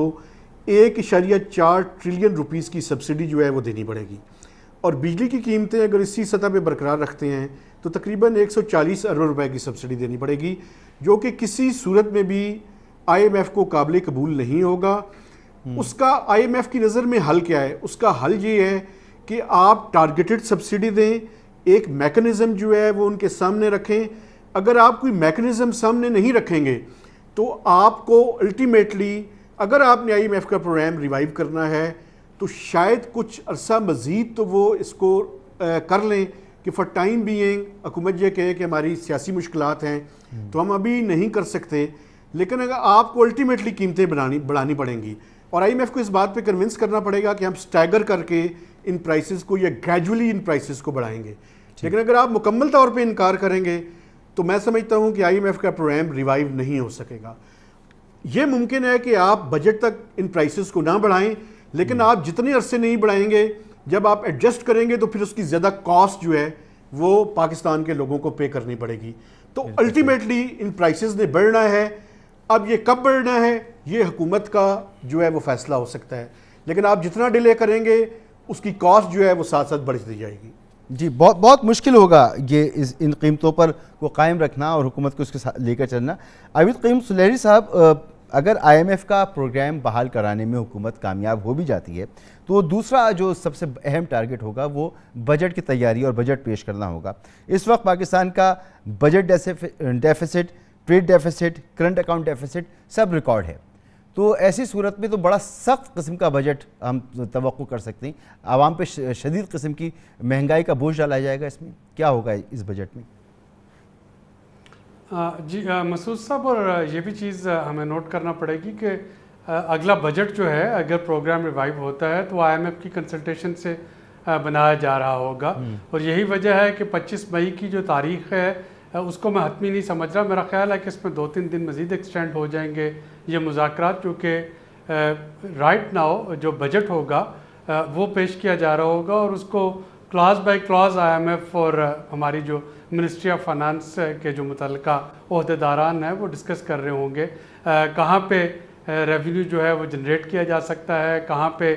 S12: 1.4 ट्रिलियन रुपीस की सब्सिडी जो है वो देनी पड़ेगी। اور بجلی کی قیمتیں اگر اسی سطح پہ برقرار رکھتے ہیں تو تقریباً 140 ارب روپے کی سبسڈی دینی پڑے گی، جو کہ کسی صورت میں بھی آئی ایم ایف کو قابل قبول نہیں ہوگا۔ اس کا آئی ایم ایف کی نظر میں حل کیا ہے؟ اس کا حل یہ ہے کہ آپ ٹارگیٹڈ سبسڈی دیں، ایک میکنزم جو ہے وہ ان کے سامنے رکھیں۔ اگر آپ کوئی میکنزم سامنے نہیں رکھیں گے تو آپ کو الٹیمیٹلی، اگر آپ نے آئی ایم ایف کا پروگرام ریوائیو کرنا ہے تو شاید کچھ عرصہ مزید تو وہ اس کو کر لیں کہ فار ٹائم بینگ حکومت یہ کہے کہ ہماری سیاسی مشکلات ہیں تو ہم ابھی نہیں کر سکتے، لیکن اگر آپ کو الٹیمیٹلی قیمتیں بڑھانی پڑیں گی، اور آئی ایم ایف کو اس بات پہ کنونس کرنا پڑے گا کہ ہم سٹیگر کر کے ان پرائسز کو یا گریجولی ان پرائسز کو بڑھائیں گے۔ لیکن اگر آپ مکمل طور پہ انکار کریں گے تو میں سمجھتا ہوں کہ آئی ایم ایف کا پروگرام ریوائیو نہیں ہو سکے گا۔ یہ ممکن ہے کہ آپ بجٹ تک ان پرائسز کو نہ بڑھائیں، لیکن آپ جتنے عرصے نہیں بڑھائیں گے، جب آپ ایڈجسٹ کریں گے تو پھر اس کی زیادہ کاسٹ جو ہے وہ پاکستان کے لوگوں کو پے کرنی پڑے گی۔ تو الٹیمیٹلی ان پرائسز نے بڑھنا ہے۔ اب یہ کب بڑھنا ہے یہ حکومت کا جو ہے وہ فیصلہ ہو سکتا ہے، لیکن آپ جتنا ڈیلے کریں گے اس کی کاسٹ جو ہے وہ ساتھ ساتھ بڑھتی جائے گی۔
S2: جی بہت مشکل ہوگا یہ ان قیمتوں پر کو قائم رکھنا اور حکومت کو اس کے ساتھ لے کر چلنا۔ عابد قیوم سلیری صاحب، اگر آئی ایم ایف کا پروگرام بحال کرانے میں حکومت کامیاب ہو بھی جاتی ہے تو دوسرا جو سب سے اہم ٹارگٹ ہوگا وہ بجٹ کی تیاری اور بجٹ پیش کرنا ہوگا۔ اس وقت پاکستان کا budget deficit, trade deficit, current account deficit سب ریکارڈ ہے، تو ایسی صورت میں تو بڑا سخت قسم کا بجٹ ہم توقع کر سکتے ہیں۔ عوام پہ شدید قسم کی مہنگائی کا بوجھ ڈالا جائے گا، اس میں کیا ہوگا اس بجٹ میں؟
S13: جی مسعود صاحب، اور یہ بھی چیز ہمیں نوٹ کرنا پڑے گی کہ اگلا بجٹ جو ہے اگر پروگرام ریوائیو ہوتا ہے تو آئی ایم ایف کی کنسلٹیشن سے بنایا جا رہا ہوگا، اور یہی وجہ ہے کہ 25 مئی کی جو تاریخ ہے اس کو میں حتمی نہیں سمجھ رہا۔ میرا خیال ہے کہ اس میں 2-3 دن مزید ایکسٹینڈ ہو جائیں گے یہ مذاکرات، کیونکہ رائٹ ناؤ جو بجٹ ہوگا وہ پیش کیا جا رہا ہوگا اور اس کو clause by clause I M F اور ہماری جو منسٹری آف فائنانس کے جو متعلقہ عہدیداران ہیں وہ ڈسکس کر رہے ہوں گے کہاں پہ ریونیو جو ہے وہ جنریٹ کیا جا سکتا ہے، کہاں پہ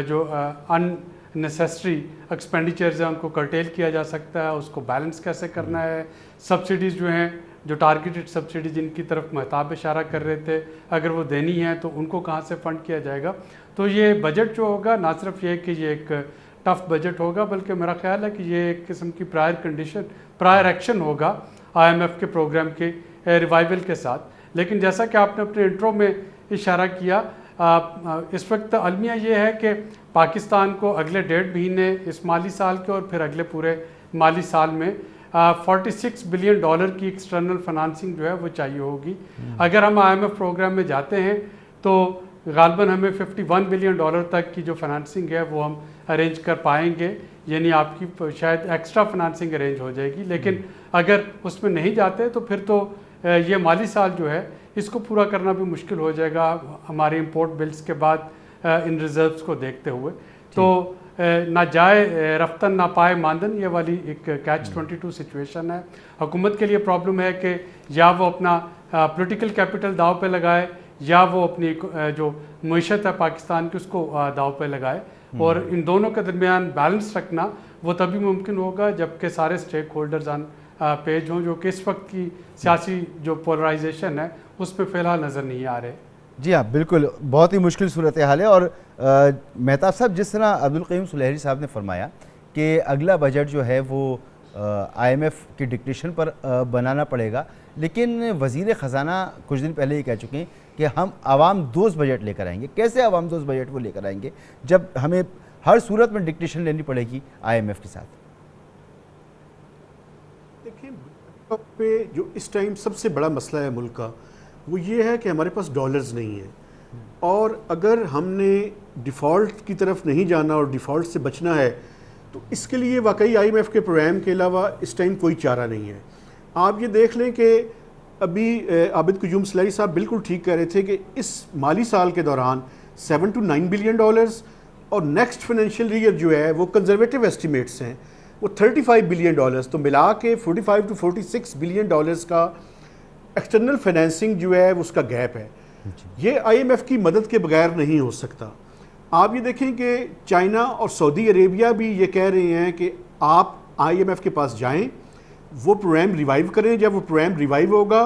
S13: جو ان نیسیسری ایکسپینڈیچرز ہیں ان کو کرٹیل کیا جا سکتا ہے، اس کو بیلنس کیسے کرنا ہے، سبسڈیز جو ہیں جو ٹارگیٹڈ سبسڈی جن کی طرف مہتاب اشارہ کر رہے تھے اگر وہ دینی ہیں تو ان کو کہاں سے فنڈ کیا جائے گا۔ تو یہ بجٹ جو ہوگا نہ صرف یہ کہ یہ ایک ٹف بجٹ ہوگا بلکہ میرا خیال ہے کہ یہ ایک قسم کی پرائر ایکشن ہوگا آئی ایم ایف کے پروگرام کے ریوائیول کے ساتھ۔ لیکن جیسا کہ آپ نے اپنے انٹرو میں اشارہ کیا، اس وقت المیہ یہ ہے کہ پاکستان کو اگلے 1.5 مہینے اس مالی سال کے اور پھر اگلے پورے مالی سال میں $46 بلین کی ایکسٹرنل فنانسنگ جو ہے وہ چاہیے ہوگی۔ اگر ہم آئی ایم ایف پروگرام میں جاتے ہیں تو غالباً ہمیں $51 بلین تک کی جو فنانسنگ ہے وہ ہم ارینج کر پائیں گے، یعنی آپ کی شاید ایکسٹرا فنانسنگ ارینج ہو جائے گی۔ لیکن اگر اس میں نہیں جاتے تو پھر تو یہ مالی سال جو ہے اس کو پورا کرنا بھی مشکل ہو جائے گا ہمارے امپورٹ بلز کے بعد ان ریزروز کو دیکھتے ہوئے۔ تو نہ جائے رفتن نہ پائے ماندن، یہ والی ایک کیچ 22 سچویشن ہے۔ حکومت کے لیے پرابلم ہے کہ یا وہ اپنا پولیٹیکل کیپٹل داؤ پہ لگائے یا وہ اپنی جو معیشت ہے پاکستان کی اس کو داؤ پہ لگائے، اور ان دونوں کے درمیان بیلنس رکھنا وہ تبھی ممکن ہوگا جبکہ سارے سٹیک ہولڈرز آن پیج ہوں، جو کہ اس وقت کی سیاسی جو پولرائزیشن ہے اس پہ فی الحال نظر نہیں آ رہے۔
S2: جی ہاں بالکل، بہت ہی مشکل صورتحال ہے۔ اور مہتاب صاحب، جس طرح عبدالقیوم سلیری صاحب نے فرمایا کہ اگلا بجٹ جو ہے وہ آئی ایم ایف کی ڈکٹیشن پر بنانا پڑے گا، لیکن وزیر خزانہ کچھ دن پہلے یہ کہہ چکے ہیں کہ ہم عوام دوست بجٹ لے کر آئیں گے۔ کیسے عوام دوست بجٹ وہ لے کر آئیں گے جب ہمیں ہر صورت میں ڈکٹیشن لینی پڑے گی آئی ایم ایف کے ساتھ؟
S12: دیکھیں، پہ جو اس ٹائم سب سے بڑا مسئلہ ہے ملک کا وہ یہ ہے کہ ہمارے پاس ڈالرز نہیں ہیں، اور اگر ہم نے ڈیفالٹ کی طرف نہیں جانا اور ڈیفالٹ سے بچنا ہے تو اس کے لیے واقعی آئی ایم ایف کے پروگرام کے علاوہ اس ٹائم کوئی چارہ نہیں ہے۔ آپ یہ دیکھ لیں کہ ابھی عابد قیوم سلیری صاحب بالکل ٹھیک کہہ رہے تھے کہ اس مالی سال کے دوران $7 to 9 بلین اور نیکسٹ فائنینشیل ایئر جو ہے وہ کنزرویٹو ایسٹیمیٹس ہیں وہ $35 بلین، تو ملا کے $45 to 46 بلین کا ایکسٹرنل فائنینسنگ جو ہے اس کا گیپ ہے۔ یہ آئی ایم ایف کی مدد کے بغیر نہیں ہو سکتا۔ आप ये देखें कि चाइना और सऊदी अरेबिया भी ये कह रहे हैं कि आप IMF के पास जाएं, वो प्रोग्राम रिवाइव करें। जब वो प्रोग्राम रिवाइव होगा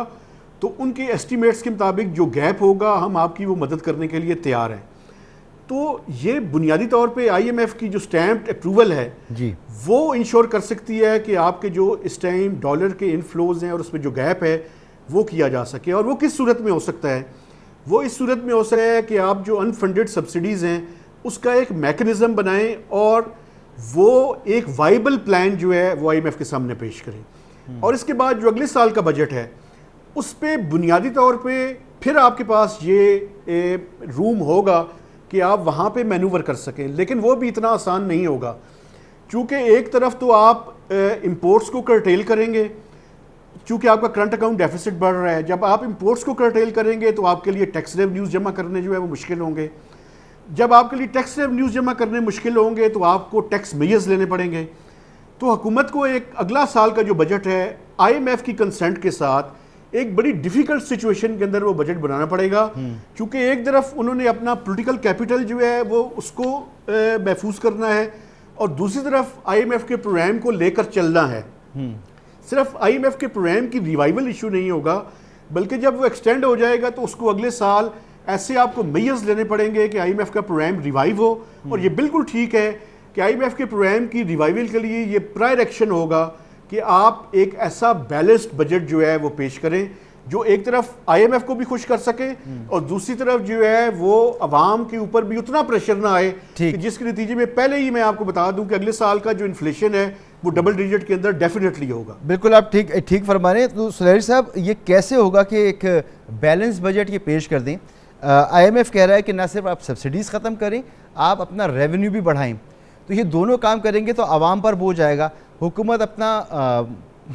S12: तो उनके एस्टिमेट्स के मुताबिक जो गैप होगा हम आपकी वो मदद करने के लिए तैयार हैं। तो ये बुनियादी तौर पे IMF की जो स्टैम्प्ड अप्रूवल है
S2: जी, वो
S12: इंश्योर कर सकती है कि आपके जो इस टाइम डॉलर के इनफ्लोज हैं और उसमें जो गैप है वो किया जा सके। और वो किस सूरत में हो सकता है? वो इस सूरत में हो सकता है कि आप जो अनफंडेड सब्सिडीज़ हैं उसका एक मैकेनिज़्म बनाएं और वो एक वाइबल प्लान जो है वो IMF के सामने पेश करें। और इसके बाद जो अगले साल का बजट है उस पर बुनियादी तौर पे फिर आपके पास ये रूम होगा कि आप वहाँ पे मैनूवर कर सकें। लेकिन वो भी इतना आसान नहीं होगा, क्योंकि एक तरफ तो आप इंपोर्ट्स को कर्टेल करेंगे, चूँकि आपका करंट अकाउंट डेफिसिट बढ़ रहा है। जब आप इंपोर्ट्स को कर्टेल करेंगे तो आपके लिए टैक्स रेवेन्यूज़ जमा करने जो है वो मुश्किल होंगे। जब आपके लिए टैक्स रेवेन्यूज़ जमा करने मुश्किल होंगे तो आपको टैक्स मेजर्स लेने पड़ेंगे। तो हुकूमत को एक अगला साल का जो बजट है IMF की कंसेंट के साथ एक बड़ी डिफ़िकल्ट सिचुएशन के अंदर वो बजट बनाना पड़ेगा, क्योंकि एक तरफ उन्होंने अपना पॉलिटिकल कैपिटल जो है वो उसको महफूज करना है और दूसरी तरफ IMF के प्रोग्राम को लेकर चलना है। सिर्फ IMF के प्रोग्राम की रिवाइवल इशू नहीं होगा, बल्कि जब वो एक्सटेंड हो जाएगा तो उसको अगले साल ऐसे आपको मेजर्स लेने पड़ेंगे कि IMF का प्रोग्राम रिवाइव हो। और ये बिल्कुल ठीक है कि IMF के प्रोग्राम की रिवाइवल के लिए ये प्रायर एक्शन होगा कि आप एक ऐसा बैलेंस्ड बजट जो है वो पेश करें जो एक तरफ IMF को भी खुश कर सके और दूसरी तरफ जो है वो अवाम के ऊपर भी उतना प्रेशर ना आए कि जिसके नतीजे में पहले ही मैं आपको बता दूं कि अगले साल का जो इन्फ्लेशन है वो डबल डिजिट के अंदर डेफिनेटली होगा।
S2: बिल्कुल आप ठीक फरमा रहे हैं। तो सुलैरी साहब, ये कैसे होगा कि एक बैलेंस बजट ये पेश कर दें? IMF कह रहा है कि ना सिर्फ आप सब्सिडीज़ ख़त्म करें, आप अपना रेवेन्यू भी बढ़ाएं। तो ये दोनों काम करेंगे तो आवाम पर बोझ आएगा, हुकूमत अपना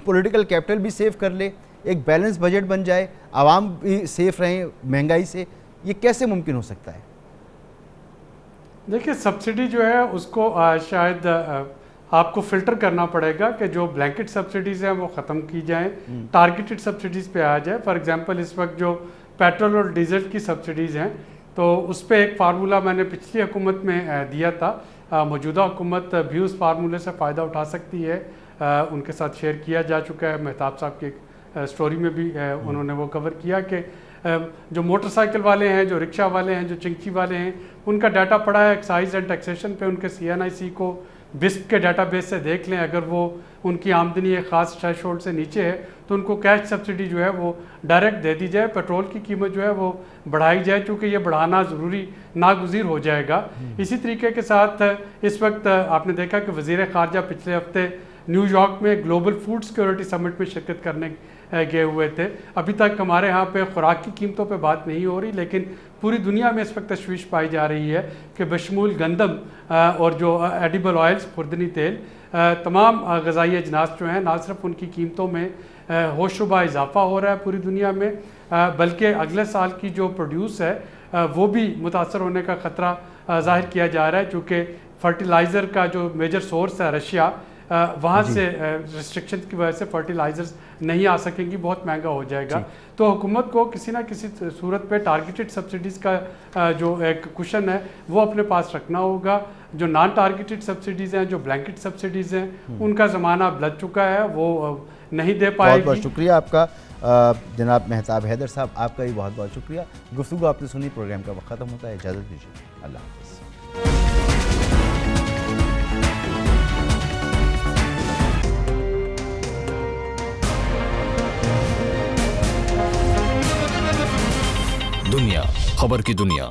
S2: पॉलिटिकल कैपिटल भी सेव कर ले, एक बैलेंस बजट बन जाए, आवाम भी सेफ रहें महंगाई से। ये कैसे मुमकिन हो सकता है?
S13: देखिए, सब्सिडी जो है उसको शायद आपको फ़िल्टर करना पड़ेगा कि जो ब्लैंकेट सब्सिडीज़ हैं वो ख़त्म की जाएं, टारगेटेड सब्सिडीज़ पे आ जाए। फॉर एग्जांपल इस वक्त जो पेट्रोल और डीजल की सब्सिडीज़ हैं तो उस पर एक फार्मूला मैंने पिछली हुकूमत में दिया था। मौजूदा हुकूमत भी उस फार्मूले से फ़ायदा उठा सकती है, उनके साथ शेयर किया जा चुका है। मेहताब साहब की एक स्टोरी में भी उन्होंने वो कवर किया कि जो मोटरसाइकिल वाले हैं, जो रिक्शा वाले हैं, जो चिंकी वाले हैं, उनका डाटा पड़ा है एक्साइज एंड टैक्सेशन पे। उनके CNIC को बिस्प के डाटाबेस से देख लें, अगर वो उनकी आमदनी एक ख़ास थ्रेशोल्ड से नीचे है तो उनको कैश सब्सिडी जो है वो डायरेक्ट दे दी जाए। पेट्रोल की कीमत जो है वो बढ़ाई जाए, क्योंकि ये बढ़ाना ज़रूरी नागुज़ीर हो जाएगा। इसी तरीके के साथ इस वक्त आपने देखा कि वज़ीर ख़ारजा पिछले हफ्ते न्यूयॉर्क में ग्लोबल फूड सिक्योरिटी समिट में शिरकत करने गए हुए थे। अभी तक हमारे यहाँ पे खुराक की कीमतों पे बात नहीं हो रही, लेकिन पूरी दुनिया में इस वक्त तशवीश पाई जा रही है कि बशमूल गंदम और जो एडिबल ऑयल्स, खुर्दनी तेल, तमाम ग़िज़ाई अजनास जो हैं, ना सिर्फ उनकी कीमतों में होशरुबा इजाफा हो रहा है पूरी दुनिया में, बल्कि अगले साल की जो प्रोड्यूस है वो भी मुतासर होने का ख़तरा ज़ाहिर किया जा रहा है, चूँकि फर्टिलाइज़र का जो मेजर सोर्स है रशिया, वहाँ से रिस्ट्रिक्शन की वजह से फर्टिलाइजर्स नहीं आ सकेंगी, बहुत महंगा हो जाएगा। तो हुकूमत को किसी ना किसी सूरत पे टारगेटेड सब्सिडीज़ का जो एक कुशन है वो अपने पास रखना होगा। जो नॉन टारगेटेड सब्सिडीज़ हैं, जो ब्लैंकेट सब्सिडीज़ हैं, उनका ज़माना बदल चुका है, वो नहीं दे पाएगी।
S2: बहुत शुक्रिया आपका जनाब मेहताब हैदर साहब, आपका भी बहुत बहुत शुक्रिया। गुफ्तगू आपने सुनी, प्रोग्राम का वक्त ख़त्म होता है, इजाज़त दीजिए, अल्लाह हाफ़िज़।
S14: दुनिया, खबर की दुनिया।